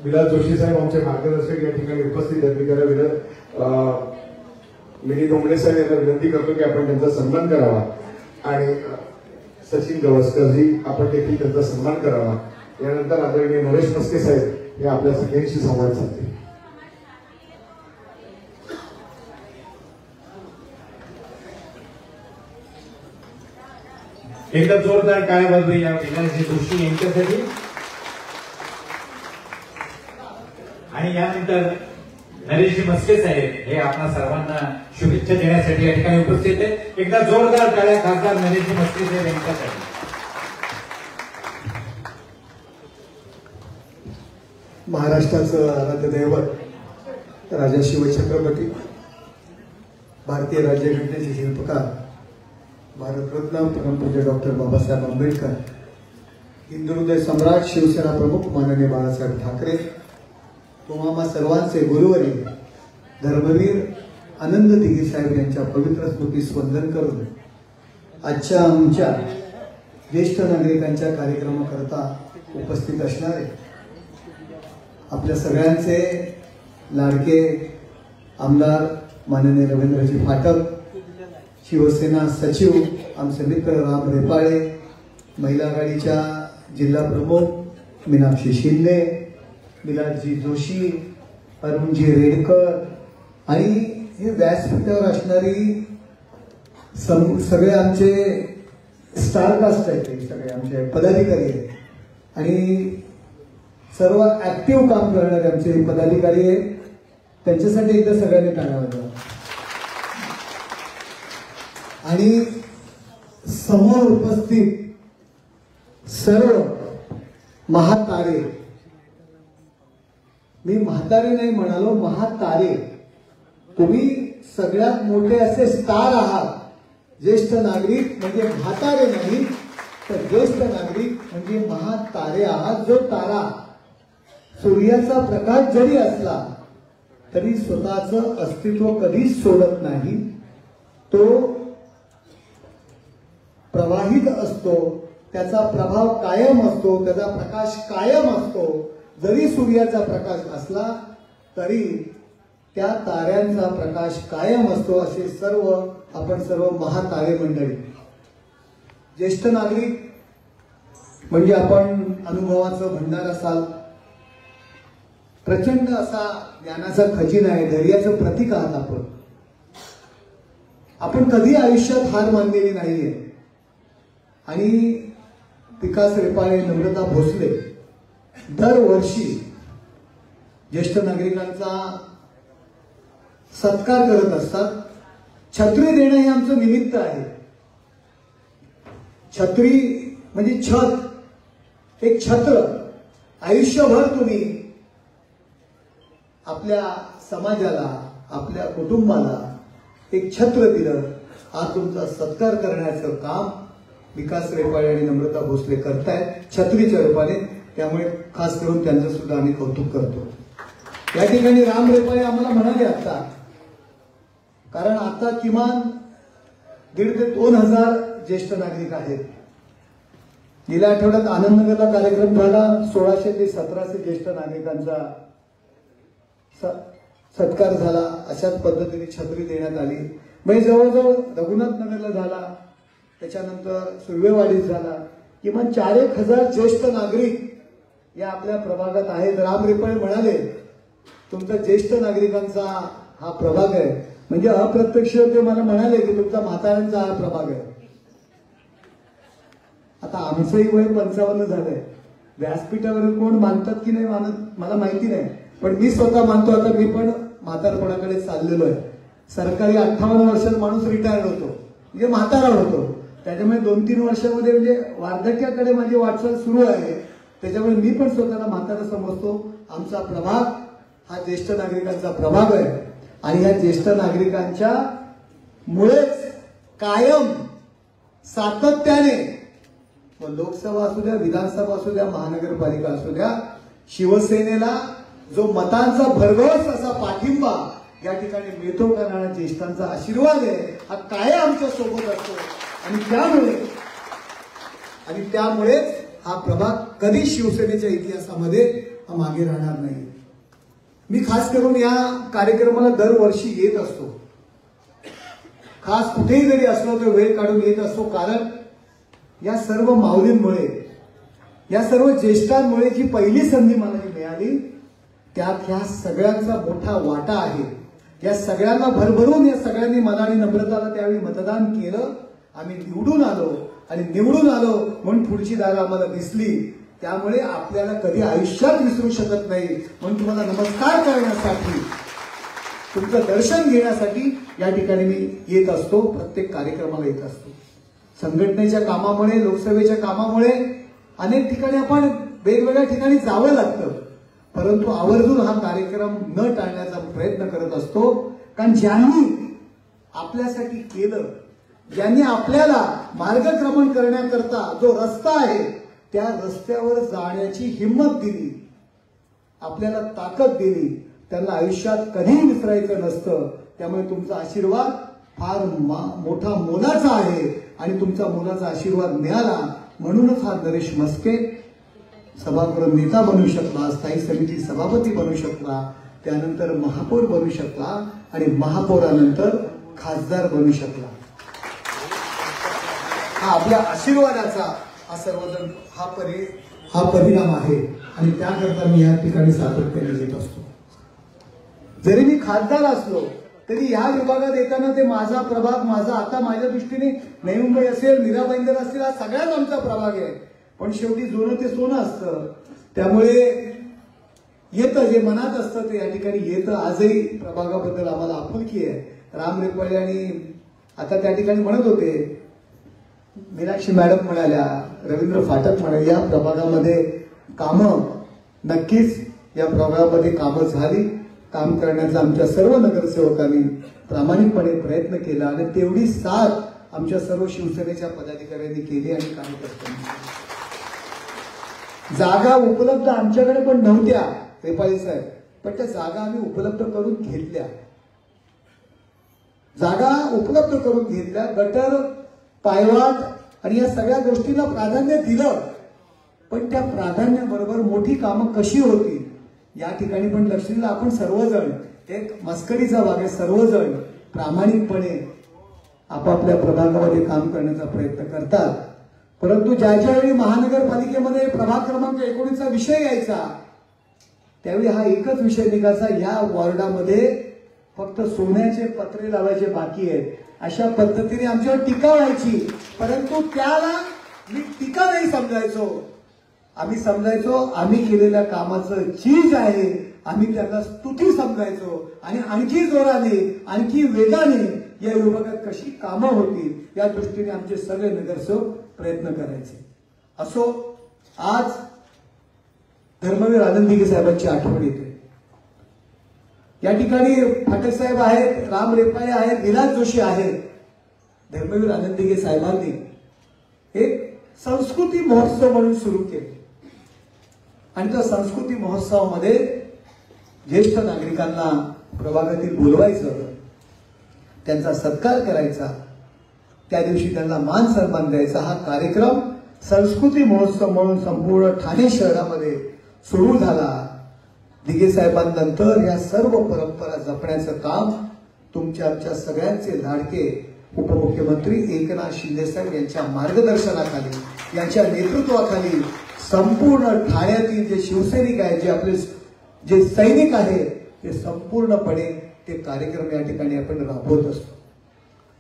विलास जोशी साहेब आमचे मार्गदर्शक या ठिकाणी उपस्थित आहेत. मी त्याला मिनी डोंबळे साहेब यांना विनंती करतो की आपण त्यांचा सन्मान करावा आणि सचिन गवस्करजी आपण देखील त्यांचा सन्मान करावा. यानंतर आदरणीय नरेश म्हस्के साहेब हे आपल्या सगळ्यांशी संवाद साधतील. एकदा जोरदार टाळ्या वाजवूया विलासजी जोशी यांच्यासाठी. आणि यानंतर नरेशजी म्हस्के साहेब हे आपल्या सर्वांना शुभेच्छा देण्यासाठी या ठिकाणी उपस्थित आहेत. एकदा जोरदार टाळ्या खासदार नरेशजी म्हस्के साहेब यांच्यासाठी. महाराष्ट्राचं आराध्य दैवत राजा शिवछत्रपती, भारतीय राज्यघटनेचे शिल्पकार भारतरत्न परमपूज्य डॉक्टर बाबासाहेब आंबेडकर, हिंदुहृदय सम्राट शिवसेना प्रमुख माननीय बाळासाहेब ठाकरे, तुम्हा सर्वांचे गुरुवरी धर्मवीर आनंद दिघे साहेब यांच्या पवित्र स्मृतीस वंदन करून आजच्या आमच्या ज्येष्ठ नागरिकांच्या कार्यक्रमाकरता उपस्थित असणारे आपल्या सगळ्यांचे लाडके आमदार माननीय रवींद्रजी फाटक, शिवसेना सचिव आमचे मित्र राम रेपाळे, महिला आघाडीच्या जिल्हा प्रमुख मीनाक्षी शिंदे, विलासजी जोशी, अरुणजी रेडकर आणि हे व्यासपीठावर असणारी सगळे आमचे स्टार कास्ट आहेत, सगळे आमचे पदाधिकारी आहेत आणि सर्व ऍक्टिव्ह काम करणारे आमचे पदाधिकारी आहेत. त्यांच्यासाठी एकदा सगळ्यांनी टाळ्या वाजवा. आणि समोर उपस्थित सर्व महातारे, मी म्हातारे नाही म्हणालो, महातारे, तुम्ही सगळ्यात मोठे असे स्टार आहात. ज्येष्ठ नागरिक म्हणजे म्हातारे नाही तर ज्येष्ठ नागरिक म्हणजे महातारे आहात. जो तारा सूर्याचा प्रकाश जरी असला तरी स्वतःचं अस्तित्व कधीच सोडत नाही. तो प्रवाहित असतो, त्याचा प्रभाव कायम असतो, त्याचा प्रकाश कायम असतो. जरी सूर्याचा प्रकाश असला तरी त्या ताऱ्यांचा प्रकाश कायम असतो. असे सर्व आपण सर्व महातारे मंडळी, ज्येष्ठ नागरिक म्हणजे आपण अनुभवाचं भंडार असाल, प्रचंड असा ज्ञानाचा खजिना आहे, धैर्याचं प्रतीक आहात आपण कधी आयुष्यात हार मानलेली नाहीये. आणि विकास रेपाळे, नम्रता भोसले दरवर्षी ज्येष्ठ नागरिकांचा सत्कार करत असतात. छत्री देणं हे आमचं निमित्त आहे. छत्री म्हणजे छत, एक छत्र. आयुष्यभर तुम्ही आपल्या समाजाला, आपल्या कुटुंबाला एक छत्र दिलं. आज तुमचा सत्कार करण्याचं काम विकास रेपाळे आणि नम्रता भोसले करतायत छत्रीच्या रूपाने. त्यामुळे खास करून त्यांचं सुद्धा आम्ही कौतुक करतो. या ठिकाणी राम रेपाळे आम्हाला म्हणाले आता, कारण आता किमान 1,500 ते 2,000 ज्येष्ठ नागरिक आहेत. गेल्या आठवड्यात आनंदनगरला कार्यक्रम झाला. 1600 ते 1700 ज्येष्ठ नागरिकांचा सत्कार झाला. अशाच पद्धतीने छत्री देण्यात आली. म्हणजे जवळजवळ रघुनाथ नगरला झाला, त्याच्यानंतर सुर्वेवाडीत झाला. किमान 4,000 ज्येष्ठ नागरिक या आपल्या प्रभागात आहेत. राम रेपाळे म्हणाले तुमचा ज्येष्ठ नागरिकांचा हा प्रभाग आहे. म्हणजे अप्रत्यक्ष ते मला म्हणाले की तुमचा म्हाताऱ्यांचा हा प्रभाग आहे. आता आमचंही वय 55 झालंय. व्यासपीठावर कोण मानतात की नाही मानत मला माहिती नाही, पण मी स्वतः मानतो. आता मी पण म्हातारपणाकडे चाललेलो आहे. सरकारी 58 वर्षात माणूस रिटायर्ड होतो, म्हणजे म्हातारा होतो. त्याच्यामुळे 2-3 वर्षामध्ये म्हणजे वार्धक्याकडे माझी वाटचाल सुरू आहे. त्याच्यामुळे मी पण स्वतःला म्हातारा समजतो. आमचा प्रभाग हा ज्येष्ठ नागरिकांचा प्रभाग आहे आणि या ज्येष्ठ नागरिकांच्या मुळेच कायम सातत्याने लोकसभा असू द्या, विधानसभा असू द्या, महानगरपालिका असू द्या, शिवसेनेला जो मतांचा भरघोस असा पाठिंबा या ठिकाणी मिळतो, कारण हा ज्येष्ठांचा आशीर्वाद आहे, हा कायम आमच्या सोबत असतो. आणि त्यामुळेच हा प्रभाग कधी शिवसेनेच्या इतिहासामध्ये हा मागे राहणार नाही. मी खास करून या कार्यक्रमाला दरवर्षी येत असतो. खास कुठेही जरी असलो तर वेळ काढून येत असतो. कारण या सर्व माऊलींमुळे, या सर्व ज्येष्ठांमुळे जी पहिली संधी मला जी मिळाली त्यात ह्या सगळ्यांचा मोठा वाटा आहे. या सगळ्यांना भरभरून या सगळ्यांनी मनाने नम्रताला त्यावेळी मतदान केलं. आम्ही निवडून आलो आणि निवडून आलो म्हणून पुढची दारं आम्हाला दिसली. त्यामुळे आपल्याला कधी आयुष्यात विसरू शकत नाही. म्हणून तुम्हाला नमस्कार करण्यासाठी, तुमचं दर्शन घेण्यासाठी या ठिकाणी मी येत असतो. प्रत्येक कार्यक्रमाला येत असतो. संघटनेच्या कामामुळे, लोकसभेच्या कामामुळे अनेक ठिकाणी आपण वेगवेगळ्या ठिकाणी जावं लागतं, परंतु आवर्जून हा कार्यक्रम न टाळण्याचा प्रयत्न करत असतो. कारण ज्यांनी आपल्यासाठी केलं, ज्यांनी आपल्याला मार्गक्रमण करण्याकरता जो रस्ता आहे त्या रस्त्यावर जाण्याची हिंमत दिली, आपल्याला ताकद दिली, त्यांना आयुष्यात कधीही विसरायचं नसतं. त्यामुळे तुमचा आशीर्वाद फार मोठा मोलाचा आहे आणि तुमचा मोलाचा आशीर्वाद मिळाला म्हणूनच हा नरेश म्हस्के सभागृह नेता बनू शकला, स्थायी समिती सभापती बनू शकला, त्यानंतर महापौर बनू शकला आणि महापौरानंतर खासदार बनू शकला. हा आपल्या आशीर्वादाचा हा सर्वजण हा परिणाम आहे आणि त्याकरता मी या ठिकाणी सातत्याने येत असतो. जरी मी खासदार असलो तरी या विभागात येताना ते माझा प्रभाग, आता माझ्या दृष्टीने नवी मुंबई असेल, मीरा भाईंदर असतील, हा सगळ्यात आमचा प्रभाग आहे. पण शेवटी सोनं ते सोनं असतं. त्यामुळे येतं, जे मनात असतं ते या ठिकाणी येतं. आजही प्रभागाबद्दल आम्हाला आपुलकी आहे. राम रेपाळे आणि आता त्या ठिकाणी म्हणत होते, मीनाक्षी मॅडम म्हणाल्या, रवींद्र फाटक म्हणाले, या प्रभागामध्ये कामं नक्कीच या प्रभागामध्ये कामं झाली. काम करण्याचा आमच्या सर्व नगरसेवकांनी प्रामाणिकपणे प्रयत्न केला आणि तेवढी साथ आमच्या सर्व शिवसेनेच्या पदाधिकाऱ्यांनी केली आणि कार्यकर्त्यांनी. जागा उपलब्ध आमच्याकडे पण नव्हत्या रेपाळे साहेब, पण त्या जागा आम्ही उपलब्ध करून घेतल्या. जागा उपलब्ध करून घेतल्या. गटर, पायवाट आणि या सगळ्या गोष्टींना प्राधान्य दिलं. पण त्या प्राधान्याबरोबर मोठी कामं कशी होती या ठिकाणी पण लक्ष दिलं. आपण सर्वजण एक मस्करीचा भाग आहे, सर्वजण प्रामाणिकपणे आपापल्या प्रभागामध्ये काम करण्याचा प्रयत्न करतात. परंतु ज्यावेळी महानगरपालिकेमध्ये प्रभाग क्रमांक 19चा विषय यायचा त्यावेळी हा एकच विषय निघायचा, या वॉर्डामध्ये फक्त सोन्याचे पत्रे लावायचे बाकी आहेत. अशा पद्धतीने आमच्यावर टीका व्हायची. परंतु त्याला मी टीका नाही समजायचो. आम्ही समजायचो आम्ही केलेल्या कामाचं चीज आहे, आम्ही त्याला स्तुती समजायचो आणि आणखी जोराने, आणखी वेगाने या विभागात कशी कामं होतील या दृष्टीने आमचे सगळे नगरसेवक प्रयत्न करायचे. असो, आज धर्मवीर आनंददिघे साहेबांची आठवण येते. या ठिकाणी फाटक साहेब आहेत, राम रेपाळे आहेत, विलास जोशी आहेत. धर्मवीर आनंददिघे साहेबांनी एक संस्कृती महोत्सव म्हणून सुरू केले आणि त्या संस्कृती महोत्सवामध्ये ज्येष्ठ नागरिकांना प्रभागातील बोलवायचं, त्यांचा सत्कार करायचा त्या दिवशी त्यांना मान सन्मान द्यायचा हा कार्यक्रम संस्कृती महोत्सव म्हणून संपूर्ण ठाणे शहरामध्ये सुरू झाला. दिघे साहेबांनंतर या सर्व परंपरा जपण्याचं काम तुमच्या आमच्या सगळ्यांचे लाडके उपमुख्यमंत्री एकनाथ शिंदे साहेब यांच्या मार्गदर्शनाखाली, यांच्या नेतृत्वाखाली संपूर्ण ठाण्यातील जे शिवसैनिक आहेत, जे आपले जे सैनिक आहेत, ते संपूर्णपणे ते कार्यक्रम या ठिकाणी आपण राबवत असतो.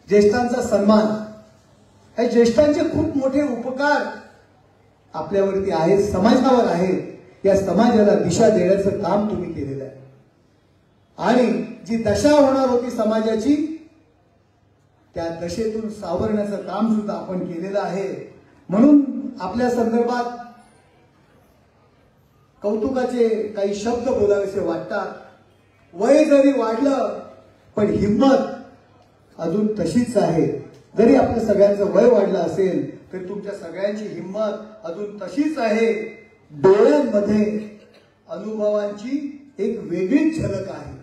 ज्येष्ठांचा सन्मान, हे ज्येष्ठांचे खूप मोठे उपकार आपल्यावरती आहेत, समाजावर आहेत. या समाजाला दिशा देण्याचं काम तुम्ही केलेलं आहे आणि जी दशा होणार होती समाजाची, त्या दशेतून सावरण्याचं काम सुद्धा आपण केलेलं आहे. म्हणून आपल्या संदर्भात कौतुकाचे काही शब्द बोलावेसे वाटतात. वय जरी वाढलं पण हिंमत अजून तशीच आहे. जरी आपल्या सगळ्यांचं वय वाढलं असेल तरी तुमच्या सगळ्यांची हिंमत अजून तशीच आहे. डोळ्यांमध्ये अनुभवांची एक वेगळीच झलक आहे.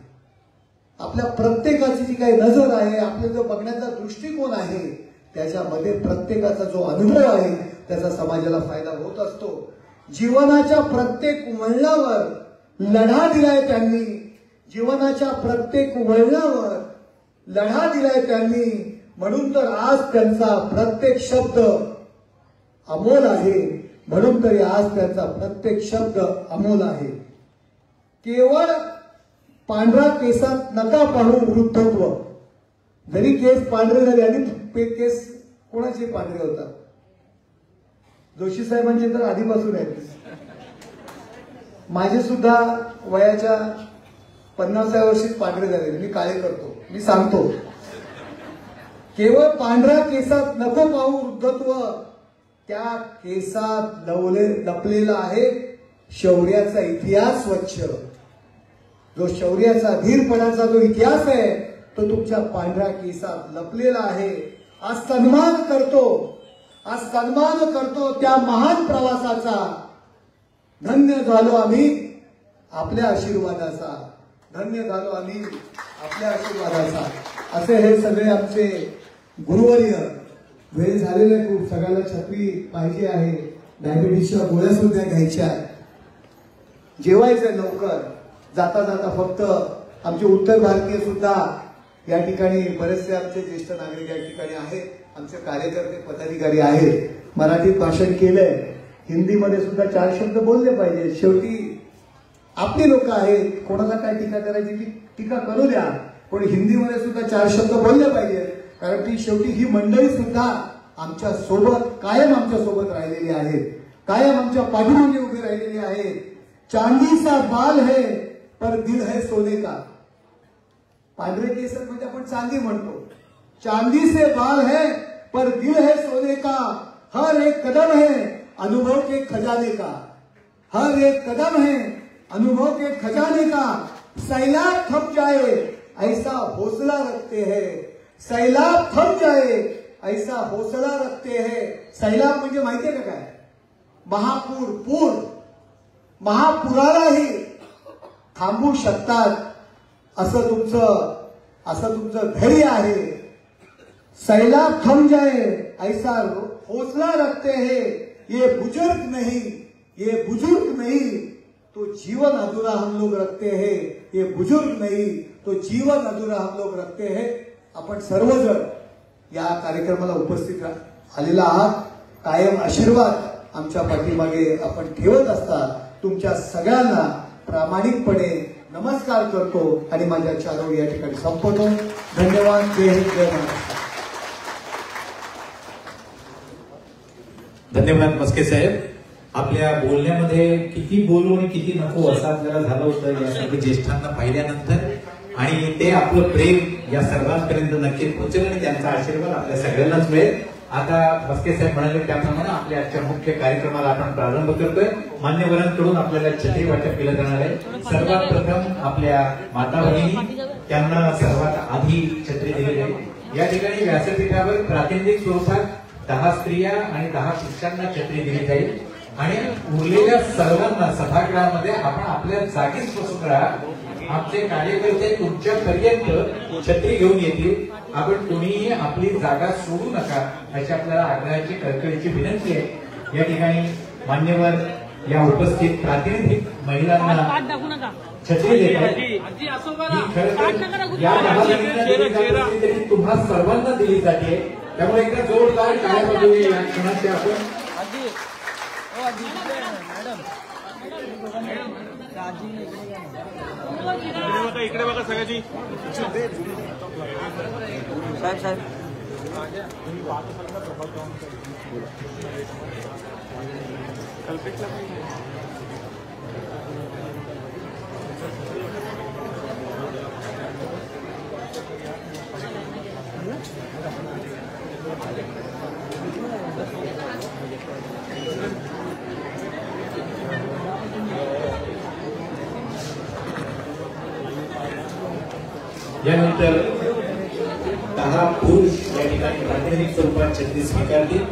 आपल्या प्रत्येकाची जी काही नजर आहे, आपला जो बघण्याचा दृष्टिकोन आहे, त्याच्यामध्ये प्रत्येकाचा जो अनुभव आहे त्याचा समाजाला फायदा होत असतो. जीवनाच्या प्रत्येक वळणावर लढा दिलाय त्यांनी, जीवनाच्या प्रत्येक वळणावर लढा दिलाय त्यांनी. म्हणून तर आज त्यांचा प्रत्येक शब्द अमोल आहे. म्हणून तरी आज त्यांचा प्रत्येक शब्द अमोल आहे. केवळ पांढरा केसात नका पाहू वृद्धत्व. जरी केस पांढरे झाले, आणि केस कोणाचे पांढरे होतात? जोशी साहेबांचे तर आधीपासून आहेत. माझे सुद्धा वयाच्या 50व्या वर्षीच पांढरे झाले. मी काळे करतो, मी सांगतो. केवळ पांढऱ्या केसात नको पाहू वृद्धत्व. त्या केसात लपलेला आहे शौर्याचा इतिहास स्वच्छ. जो शौर्याचा, धीरपणाचा जो इतिहास आहे तो तुमच्या पांढऱ्या केसात लपलेला आहे. आज सन्मान करतो, आज सन्मान करतो त्या महान प्रवासाचा. धन्य झालो आम्ही आपल्या आशीर्वादाचा, धन्य झालो आम्ही आपल्या आशीर्वादाचा. असे हे सगळे आमचे गुरुवर्य. वेळ झालेला आहे खूप, सगळ्याला छत्री पाहिजे आहे, डायबिटीसच्या गोळ्या सुद्धा घ्यायच्या आहेत, जेवायचं लवकर. जाता जाता फक्त आमचे उत्तर भारतीय सुद्धा या ठिकाणी बरेचसे आमचे ज्येष्ठ नागरिक या ठिकाणी आहेत, आमचे कार्यकर्ते पदाधिकारी आहेत. मराठीत भाषण केलंय, हिंदीमध्ये सुद्धा 4 शब्द बोलले पाहिजे. शेवटी आपली लोक आहेत, कोणाला काय टीका करायची ती टीका करू द्या, पण हिंदीमध्ये सुद्धा 4 शब्द बोलले पाहिजे. कारण ती शेवटी ही मंडळी सुद्धा आमच्या सोबत कायम आमच्या सोबत राहिलेली आहेत, कायम आमच्या पाठीमागे उभी राहिलेली आहेत. चांदी सा बाल है पर दिल है सोने का. पांढरे केस म्हणजे आपण चांदी म्हणतो. चांदी से बाल है पर दिल है सोने का. हर एक कदम है अनुभव के खजाने का. हर एक कदम है अनुभव के खजाने का. सैलाब थम जाए ऐसा हौसला रखते हैं. सैलाब थम जाए ऐसा हौसला रखते हैं. सैलाब म्हणजे माहितीये का काय? महापूर, पूर. महापुरालाही थांबवू शकतात असं तुमचं धैर्य आहे. सैलाब थम जाए ऐसा हौसला रखते हैं. ये बुजुर्ग नहीं, ये बुजुर्ग नहीं तो जीवन अधूरा हम लोग रखते हैं. ये बुजुर्ग नहीं तो जीवन अधूरा हम लोग रखते हैं. आपण सर्वजण या कार्यक्रमाला उपस्थित आलेला आहात. कायम आशीर्वाद आमच्या पाठीमागे आपण ठेवत असता. तुमच्या सगळ्यांना प्रामाणिकपणे नमस्कार करतो आणि माझ्या 4 ओळी या ठिकाणी संपवतो. धन्यवाद. जय हिंद, जय महाराष्ट्र. धन्यवाद मस्के साहेब. आपल्या बोलण्यामध्ये किती बोलू आणि किती नको असं आपल्याला झालं होतं या सर्व ज्येष्ठांना पाहिल्यानंतर, आणि ते आपलं प्रेम या सर्वांपर्यंत नक्की पोहोचेल आणि त्यांचा आशीर्वाद आपल्या सगळ्यांनाच मिळेल. आता मस्के साहेब म्हणाले त्याप्रमाणे आपल्या आजच्या मुख्य कार्यक्रमाला आपण प्रारंभ करतोय. मान्यवरांकडून आपल्याला छत्री वाटप केलं जाणार आहे. सर्वात प्रथम आपल्या माता भगिनी, त्यांना सर्वात आधी छत्री दिली जाईल. या ठिकाणी व्यासपीठावर प्रातिनिधिक स्वरूपात 10 स्त्रिया आणि 10 पुरुषांना छत्री दिली जाईल आणि उरलेल्या सर्वांना सभागृहामध्ये आपण आपल्या जागीच बसून राहा. आमचे कार्यकर्ते तुमच्यापर्यंत छत्री घेऊन येतील. आपण कोणीही आपली जागा सोडू नका अशी आपल्याला आग्रहाची कळकळीची विनंती आहे. या ठिकाणी मान्यवर या उपस्थित प्रातिनिधिक महिलांना छत्री देतात. ही खरं तर या महाजनांना दिली जात असली तरी तुम्हा सर्वांना दिली जाते. त्यामुळे एकदा जोरदार टाळ्या वाजवूया या क्षणाचे आपण. इकडे बघा सगळ्याची साहेब यानंतर 10 पुरुष या ठिकाणी प्रातिनिधिक स्वरूपात छत्री स्वीकारतील.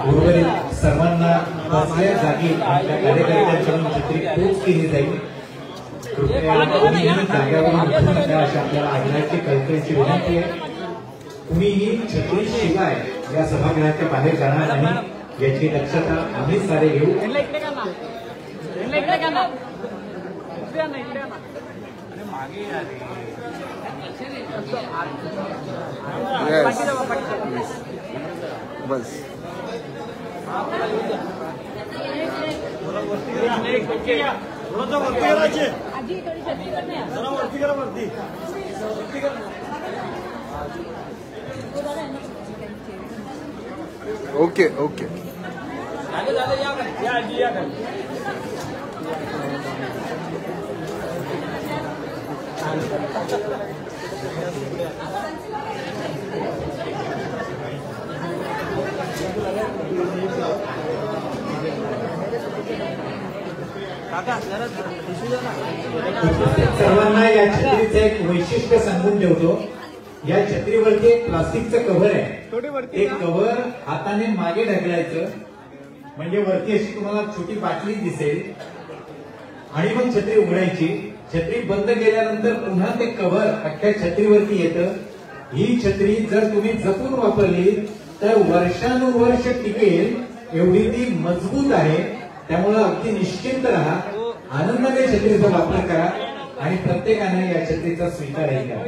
उर्वरित सर्वांना बसल्या जागी आपल्या कार्यकर्त्यांकडून छत्री पोच केली जाईल. कृपया कोणीही जाग्यावरून उठू नका अशी आपल्याला आग्रहाची कळकळीची विनंती आहे. कुणीही छत्री शिवाय या सभागृहाच्या बाहेर जाणार नाही याची दक्षता आम्ही सारे घेऊ. बस ओके ओके. सर्वांना या छत्रीचं एक वैशिष्ट्य सांगून ठेवतो. या छत्रीवरती एक प्लास्टिकचं कव्हर आहे. एक कव्हर हाताने मागे ढकलायचं म्हणजे वरती अशी तुम्हाला छोटी बाटली दिसेल आणि मग छत्री उघडायची. छत्री बंद केल्यानंतर पुन्हा ते कव्हर अख्ख्या छत्रीवरती येतं. ही छत्री जर तुम्ही जपून वापरली तर वर्षानुवर्ष टिकेल एवढी ती मजबूत आहे. त्यामुळे अगदी निश्चिंत राहा, आनंदाने छत्रीचा वापर करा आणि प्रत्येकाने या छत्रीचा स्वीकारही करा.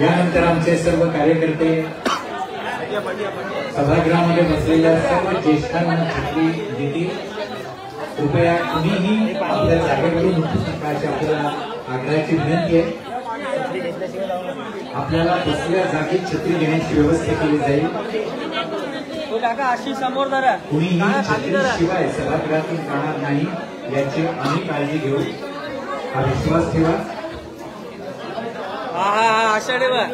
यानंतर आमचे सर्व कार्यकर्ते सभागृहामध्ये बसलेल्या सर्व ज्येष्ठांना छत्री देतील. कृपया कुणीही आपल्या जागेवरून उठू नका अशी आपल्याला आग्रहाची विनंती आहे. आपल्याला बसलेल्या जागेत छत्री घेण्याची व्यवस्था केली जाईल. कुणीही छत्रीशिवाय सभागृहातून जाणार नाही याची आम्ही काळजी घेऊ. हा विश्वास ठेवा. छत्री बोला.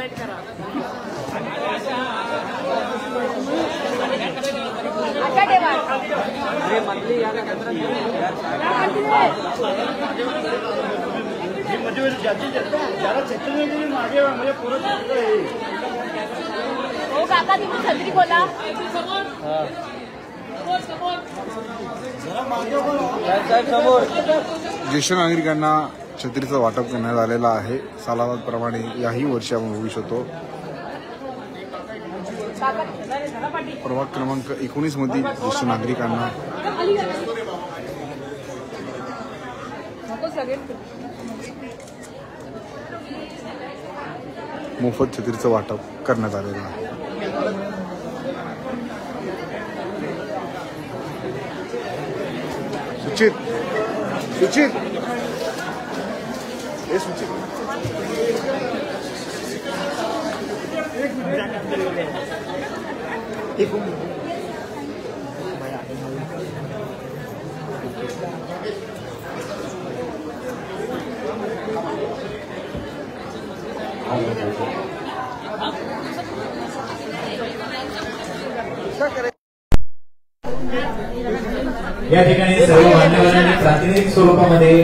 ज्येष्ठ नागरिकांना छत्रीचं वाटप करण्यात आलेलं आहे. सालाबादप्रमाणे याही वर्षी आपण बघू शकतो. प्रभाग क्रमांक 19 मधील ज्येष्ठ नागरिकांना मोफत छत्रीचं वाटप करण्यात आलेलं आहे. सुचित सुचित हे सुचित या ठिकाणी सर्व मान्यवरांनी प्रातिनिधिक स्वरूपामध्ये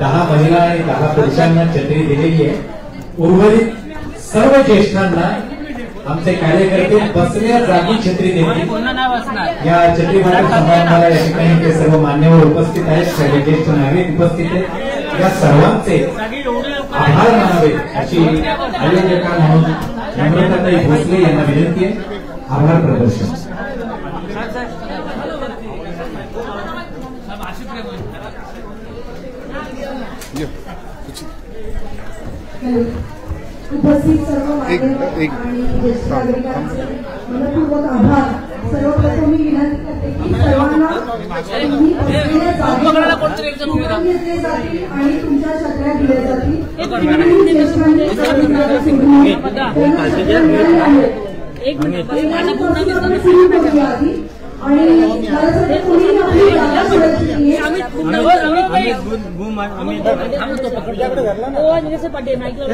10 महिला आणि 10 पुरुषांना छत्री दिलेली आहे. उर्वरित सर्व ज्येष्ठांना आमचे कार्यकर्ते बसल्या जागी छत्री देतील. या छत्री वाटप समारंभाला या ठिकाणी ते सर्व मान्यवर उपस्थित आहेत, सगळे ज्येष्ठ नागरिक उपस्थित आहेत. या सर्वांचे आभार मानावे अशी आयोजका म्हणून नम्रताताई भोसले यांना विनंती आहे. आभार प्रदर्शन. उपस्थित सर्व मान्यवर आणि ज्येष्ठ नागरिकांचे मनपूर्वक आभार. सर्वप्रथम मी विनंती करते की सर्वांना तुम्ही बसलेल्या जागी घेतले जातील आणि तुमच्या छत्र्या दिल्या जातील. तुम्ही ज्येष्ठांनी सुरू करूया आधी आणि मला कोणी आपली जागा सोडायची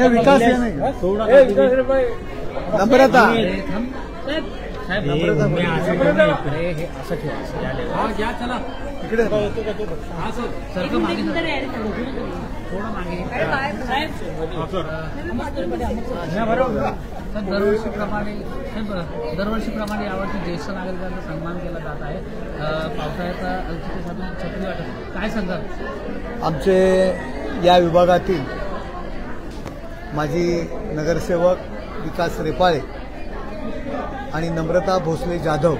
विकास नम्रता दरवर्षीप्रमाणे यावर्षी ज्येष्ठ नागरिकांचा सन्मान केला जात आहे. पावसाळ्याचा छत्री वाटप काय सांगाल? आमचे या विभागातील माजी नगरसेवक विकास रेपाळे आणि नम्रता भोसले जाधव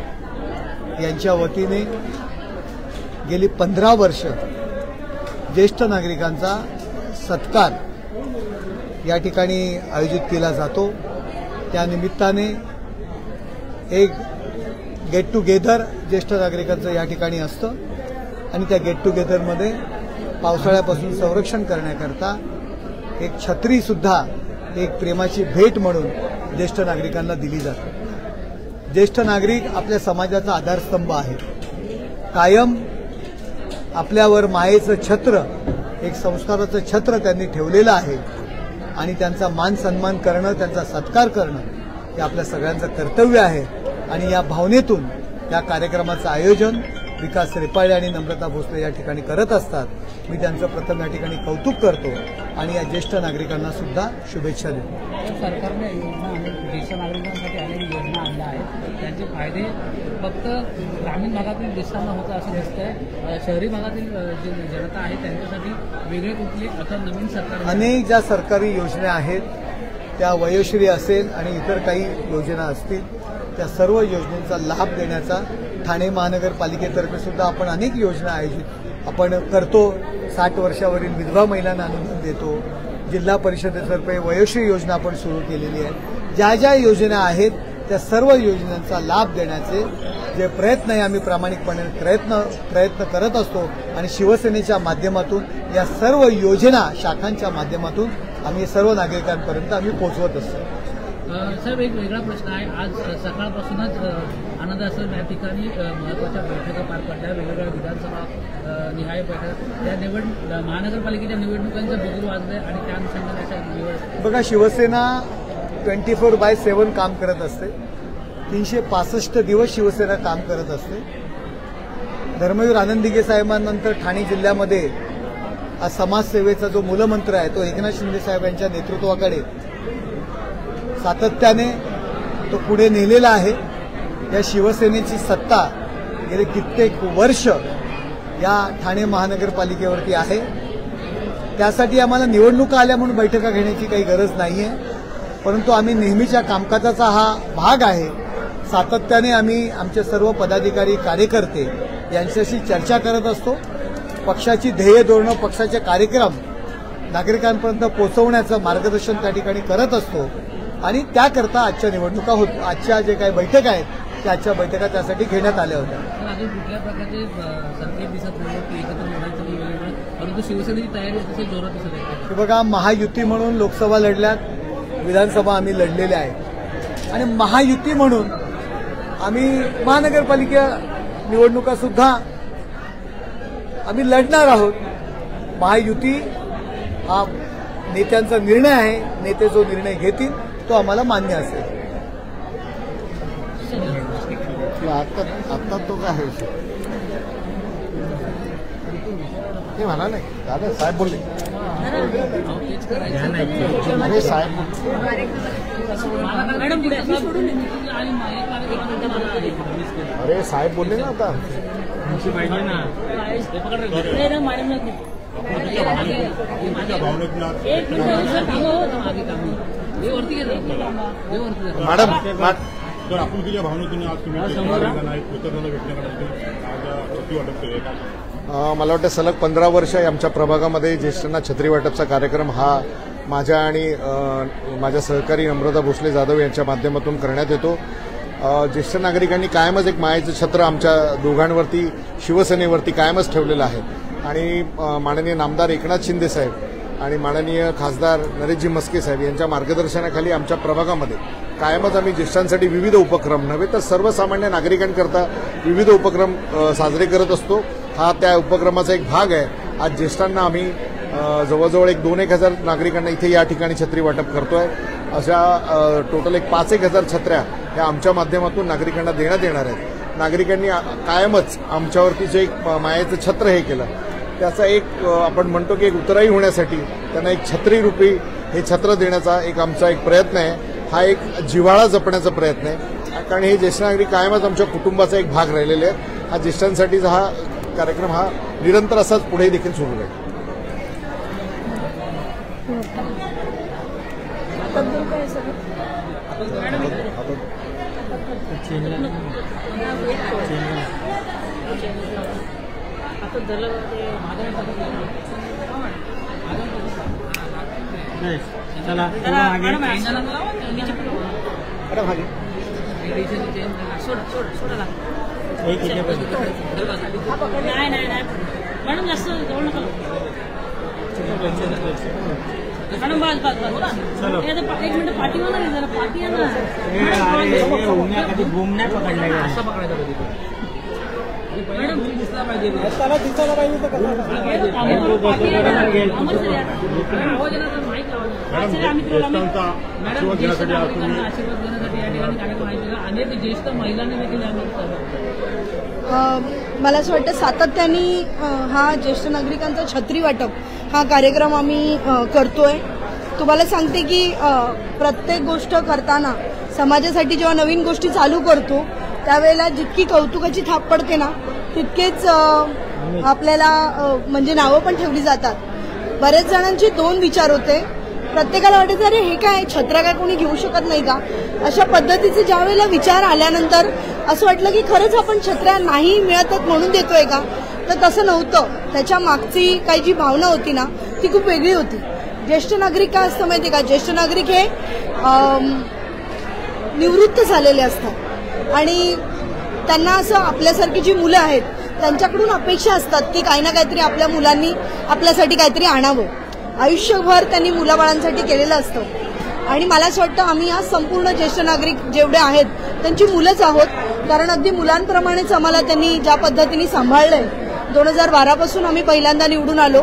यांच्या वतीने गेली 15 वर्ष ज्येष्ठ नागरिकांचा सत्कार या ठिकाणी आयोजित केला जातो. त्या निमित्ताने एक गेट टुगेदर ज्येष्ठ नागरिकांचं या ठिकाणी असतं आणि त्या गेट टुगेदरमध्ये पावसाळ्यापासून संरक्षण करण्याकरता एक छत्रीसुद्धा एक प्रेमाची भेट म्हणून ज्येष्ठ नागरिकांना दिली जाते. ज्येष्ठ नागरिक आपल्या समाजाचा आधारस्तंभ आहे. कायम आपल्यावर मायेचं छत्र, एक संस्काराचं छत्र त्यांनी ठेवलेलं आहे आणि त्यांचा मान सन्मान करणं, त्यांचा सत्कार करणं हे आपल्या सगळ्यांचं कर्तव्य आहे. आणि या भावनेतून या कार्यक्रमाचं आयोजन विकास रेपाळे आणि नम्रता भोसले या ठिकाणी करत असतात. मी त्यांचं प्रथम या ठिकाणी कौतुक करतो आणि या ज्येष्ठ नागरिकांना सुद्धा शुभेच्छा देतो. सरकारने योजना ज्येष्ठ नागरिकांसाठी अनेक योजना आणल्या आहेत. त्यांचे फायदे फक्त ग्रामीण भागातील ज्येष्ठांना होतं असं दिसतंय. शहरी भागातील जी जनता आहे त्यांच्यासाठी वेगळे कुठले आता नवीन सरकार अनेक ज्या सरकारी योजना आहेत त्या वयोश्री असेल आणि इतर काही योजना असतील त्या सर्व योजनेचा लाभ देण्याचा ठाणे महानगरपालिकेतर्फे सुद्धा आपण अनेक योजना आयोजित आपण करतो. 60 वर्षावरील विधवा महिलांना अनुदान देतो. जिल्हा परिषदेतर्फे वयोश्री योजना आपण सुरू केलेली आहे. ज्या ज्या योजना आहेत त्या सर्व योजनांचा लाभ देण्याचे जे प्रयत्न आहे आम्ही प्रामाणिकपणे प्रयत्न करत असतो आणि शिवसेनेच्या माध्यमातून या सर्व योजना शाखांच्या माध्यमातून आम्ही सर्व नागरिकांपर्यंत आम्ही पोहोचवत असतो. साहेब, एक वेगळा प्रश्न आहे. आज सकाळपासूनच आनंद आश्रम या ठिकाणी महत्त्वाच्या बैठका पार पडल्या. वेगवेगळ्या विधानसभा निहाय बैठक त्या महानगरपालिकेच्या निवडणुकांचं बिगुल वाजलंय आणि त्या अनुषंगाने बघा, शिवसेना 24/7 काम करत असते. 365 दिवस शिवसेना काम करत असते. धर्मवीर आनंद दिघे साहेबांनंतर ठाणे जिल्ह्यामध्ये हा समाजसेवेचा जो मूलमंत्र आहे तो एकनाथ शिंदे साहेबांच्या नेतृत्वाकडे सातत्याने तो पुढे नेलेला आहे. या शिवसेनेची सत्ता गेले कित्येक वर्ष या ठाणे महानगरपालिकेवरती आहे. त्यासाठी आम्हाला निवडणुका आल्या म्हणून बैठका घेण्याची काही गरज नाहीये, परंतु आम्ही नेहमीच्या कामकाजाचा हा भाग आहे. सातत्याने आम्ही आमचे सर्व पदाधिकारी कार्यकर्ते यांच्याशी चर्चा करत असतो. पक्षाची ध्येय धोरणं, पक्षाचे कार्यक्रम नागरिकांपर्यंत पोहोचवण्याचं मार्गदर्शन त्या ठिकाणी करत असतो आणि त्याकरता आजच्या निवडणुका आजच्या जे काही बैठका आहेत त्या आजच्या बैठका त्यासाठी घेण्यात आल्या होत्या. अजून कुठल्या प्रकारचे संकेत दिसत नाही की एकत्र लढायचं, परंतु शिवसेनेची तयारी अतिशय जोरात दिसत आहे. बघा, महायुती म्हणून लोकसभा लढल्यात, विधानसभा आम्ही लढलेल्या आहेत आणि महायुती म्हणून आम्ही महानगरपालिका निवडणुका सुद्धा आम्ही लढणार आहोत. महायुती हा नेत्यांचा निर्णय आहे. नेते जो निर्णय घेतील तो आम्हाला मान्य असेल. आता तो काय आहे हे म्हणा नाही दादा साहेब बोलले अरे साहेब अरे साहेब बोलले ना आता पाहिजे ना मॅडम तर आपुलकीच्या भावनेतून आज तुम्ही कृतज्ञता व्यक्त करण्यासाठी मला वाटतं सलग 15 वर्ष आमच्या प्रभागामध्ये ज्येष्ठांना छत्री वाटपचा कार्यक्रम हा माझ्या आणि माझ्या सहकारी नम्रता भोसले जाधव यांच्या माध्यमातून करण्यात येतो. ज्येष्ठ नागरिकांनी कायमच एक मायेचं छत्र आमच्या दोघांवरती शिवसेनेवरती कायमच ठेवलेलं आहे आणि माननीय नामदार एकनाथ शिंदे साहेब आणि माननीय खासदार नरेशजी म्हस्के साहेब यांच्या मार्गदर्शनाखाली आमच्या प्रभागामध्ये कायमच आम्ही ज्येष्ठांसाठी विविध उपक्रम नव्हे तर सर्वसामान्य नागरिकांकरता विविध उपक्रम साजरे करत असतो. हा त्या उपक्रमाचा एक भाग आहे. आज ज्येष्ठांना आम्ही जवळजवळ 2-1 हजार नागरिकांना इथे या ठिकाणी छत्री वाटप करतोय. अशा टोटल 5-1 हजार छत्र्या ह्या आमच्या माध्यमातून नागरिकांना देण्यात येणार आहेत. नागरिकांनी कायमच आमच्यावरती जे एक मायेचं छत्र हे केलं त्याचा एक आपण म्हणतो की एक उतराई होण्यासाठी त्यांना एक छत्रीरूपी हे छत्र देण्याचा एक आमचा एक प्रयत्न आहे. हा एक जिव्हाळा जपण्याचा प्रयत्न आहे कारण हे ज्येष्ठ नागरिक कायमच आमच्या कुटुंबाचा एक भाग राहिलेले आहेत. हा ज्येष्ठांसाठीचा हा कार्यक्रम हा निरंतर असाच पुढे देखील सुरू राहील. मॅडम जास्त जवळ नका मॅडम बस एक मिनिट पाठी होणार आहे जरा पाठी आहे ना बूम नाही पकडला असं पकडायचं मॅडम दिसला पाहिजे दिसायला पाहिजे आशीर्वाद घेण्यासाठी या ठिकाणी कार्यक्रम अनेक ज्येष्ठ महिलांनी देखील मला असं वाटतं सातत्याने हा ज्येष्ठ नागरिकांचा छत्री वाटप हा कार्यक्रम आम्ही करतोय. तुम्हाला सांगते की प्रत्येक गोष्ट करताना समाजासाठी जेव्हा नवीन गोष्टी चालू करतो त्यावेळेला जितकी कौतुकाची थाप पडते ना तितकेच आपल्याला म्हणजे नावं पण ठेवली जातात. बरेच जणांचे 2 विचार होते. प्रत्येकाला वाटायचं अरे हे काय छत्र काय कोणी घेऊ शकत नाही का अशा पद्धतीचे ज्या वेळेला विचार आल्यानंतर असं वाटलं की खरंच आपण छत्र्या नाही मिळतच म्हणून देतोय का तर तसं नव्हतं. त्याच्या मागची काही जी भावना होती ना ती खूप वेगळी होती. ज्येष्ठ नागरिक काय असतं माहिती का ज्येष्ठ नागरिक हे निवृत्त झालेले असतात आणि त्यांना असं आपल्यासारखी जी मुलं आहेत त्यांच्याकडून अपेक्षा असतात की काही ना काहीतरी आपल्या मुलांनी आपल्यासाठी काहीतरी आणावं. आयुष्यभर त्यांनी मुलाबाळांसाठी केलेलं असतं आणि मला असं वाटतं आम्ही आज संपूर्ण ज्येष्ठ नागरिक जेवढे आहेत त्यांची मुलंच आहोत. कारण अगदी मुलांप्रमाणेच आम्हाला त्यांनी ज्या पद्धतीने सांभाळलंय. 2012 पासून आम्ही पहिल्यांदा निवडून आलो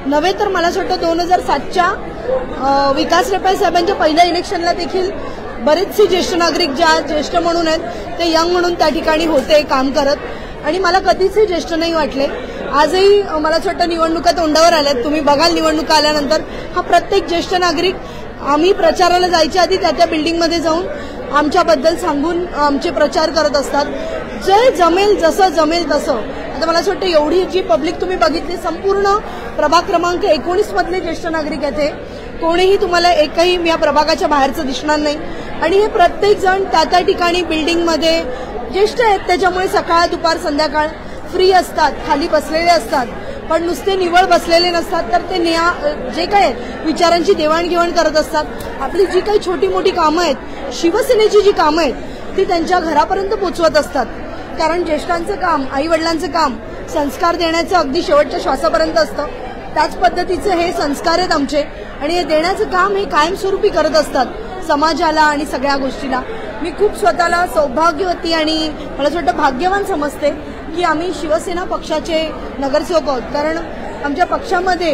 नव्हे तर मला असं वाटतं 2007च्या विकास रेपाळे साहेबांच्या पहिल्या इलेक्शनला देखील बरेचसे ज्येष्ठ नागरिक ज्या ज्येष्ठ म्हणून आहेत ते यंग म्हणून त्या ठिकाणी होते काम करत आणि मला कधीच हे ज्येष्ठ नाही वाटले. आजही मला असं वाटतं निवडणुका तोंडावर आल्यात. तुम्ही बघाल निवडणुका आल्यानंतर हा प्रत्येक ज्येष्ठ नागरिक आम्ही प्रचाराला जायच्या आधी त्या बिल्डिंगमध्ये जाऊन आमच्याबद्दल सांगून आमचे प्रचार करत असतात. जे जमेल जसं जमेल तसं. आता मला असं वाटतं एवढी जी पब्लिक तुम्ही बघितली संपूर्ण प्रभाग क्रमांक 19 मधले ज्येष्ठ नागरिक आहेत. कोणीही तुम्हाला एकही या प्रभागाच्या बाहेरचं दिसणार नाही आणि हे प्रत्येक जण त्या ठिकाणी बिल्डिंगमध्ये ज्येष्ठ आहेत त्याच्यामुळे सकाळ दुपार संध्याकाळ फ्री असतात खाली बसलेले असतात पण नुसते निवळ बसलेले नसतात तर ते जे काय विचारांची देवाणघेवाण करत असतात. आपली जी काही छोटी मोठी कामं आहेत शिवसेनेची जी कामं आहेत ती त्यांच्या घरापर्यंत पोचवत असतात. कारण ज्येष्ठांचं काम आई वडिलांचं काम संस्कार देण्याचं अगदी शेवटच्या श्वासापर्यंत असतं. त्याच पद्धतीचे हे संस्कार आहेत आमचे आणि हे देण्याचं काम हे कायमस्वरूपी करत असतात समाजाला आणि सगळ्या गोष्टीला. मी खूप स्वतःला सौभाग्यवती आणि मला असं वाटतं भाग्यवान समजते की आम्ही शिवसेना पक्षाचे नगरसेवक आहोत. कारण आमच्या पक्षामध्ये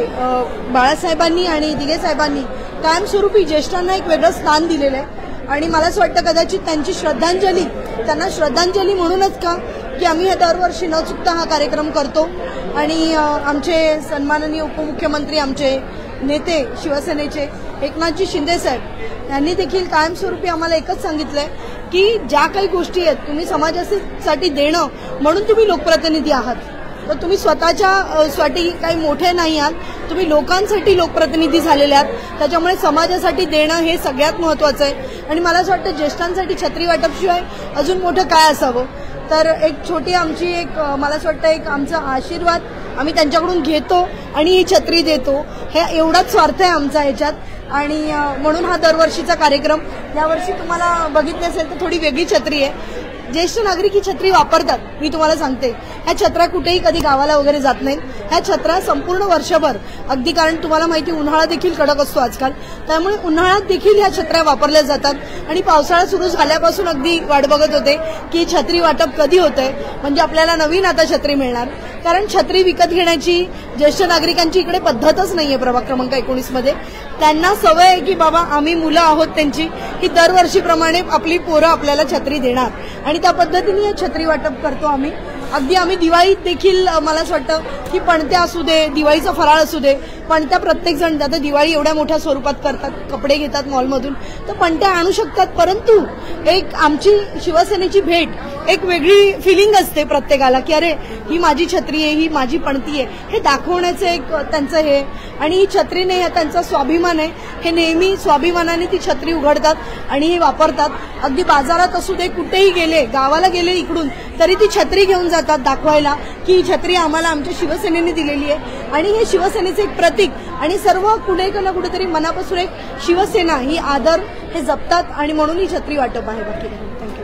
बाळासाहेबांनी आणि दिघे साहेबांनी कायमस्वरूपी ज्येष्ठांना एक वेगळं स्थान दिलेलं आहे आणि मला असं वाटतं कदाचित त्यांची श्रद्धांजली त्यांना श्रद्धांजली म्हणूनच का की आम्ही हे दरवर्षी न चुकता हा कार्यक्रम करतो आणि आमचे सन्माननीय उपमुख्यमंत्री आमचे नेते शिवसेनेचे एकनाथजी शिंदे साहेब यांनी देखील कायमस्वरूपी आम्हाला एकच सांगितलंय की ज्या काही गोष्टी आहेत तुम्ही समाजासाठी देणं म्हणून तुम्ही लोकप्रतिनिधी आहात तर तुम्ही स्वतःच्यासाठी काही मोठे नाही आहात तुम्ही लोकांसाठी लोकप्रतिनिधी झालेले आहात त्याच्यामुळे समाजासाठी देणं हे सगळ्यात महत्वाचं आहे आणि मला असं वाटतं ज्येष्ठांसाठी छत्री वाटपशिवाय अजून मोठं काय असावं तर एक छोटी आमची एक मला असं वाटतं एक आमचा आशीर्वाद आम्ही त्यांच्याकडून घेतो आणि ही छत्री देतो हे एवढाच स्वार्थ आहे आमचा ह्याच्यात आणि म्हणून हा दरवर्षीचा कार्यक्रम यावर्षी तुम्हाला बघितली असेल तर थोडी वेगळी छत्री आहे ज्येष्ठ नागरिक ही छत्री वापरतात मी तुम्हाला सांगते ह्या छत्र्या कुठेही कधी गावाला वगैरे जात नाहीत ह्या छत्र्या संपूर्ण वर्षभर अगदी कारण तुम्हाला माहिती उन्हाळा देखील कडक असतो आजकाल त्यामुळे उन्हाळ्यात देखील ह्या छत्र्या वापरल्या जातात आणि पावसाळा सुरू झाल्यापासून अगदी वाट बघत होते की छत्री वाटप कधी होतंय म्हणजे आपल्याला नवीन आता छत्री मिळणार कारण छत्री विकत घेण्याची ज्येष्ठ नागरिकांची इकडे पद्धतच नाहीये प्रभाग क्रमांक 19 मध्ये त्यांना सवय आहे की बाबा आम्ही मुलं आहोत त्यांची ही दरवर्षीप्रमाणे आपली पोरं आपल्याला छत्री देणार आणि त्या पद्धतीने हे छत्री वाटप करतो आम्ही अगदी आम्ही दिवाळीत देखील मला असं वाटतं की पणत्या असू दे दिवाळीचा फराळ असू दे पणत्या प्रत्येक जण आता दिवाळी एवढ्या मोठ्या स्वरूपात करतात कपडे घेतात मॉलमधून तर पणत्या आणू शकतात परंतु एक आमची शिवसेनेची भेट एक वेगळी फिलिंग असते प्रत्येकाला की अरे ही माझी छत्री आहे ही माझी पणती आहे हे दाखवण्याचं एक त्यांचं हे आणि ही छत्रीने त्यांचा स्वाभिमान आहे हे नेहमी स्वाभिमानाने ती छत्री उघडतात आणि हे वापरतात अगदी बाजारात असू दे कुठेही गेले गावाला गेले इकडून तरी ती छत्री घेऊन जातात दाखवायला की ही छत्री आम्हाला आमच्या शिवसेनेने दिलेली आहे आणि हे शिवसेनेचे एक प्रतीक आणि सर्व कुठे ना कुठेतरी मनापासून एक शिवसेना ही आदर हे जपतात आणि म्हणून ही छत्री वाटप आहे बाकी थँक्यू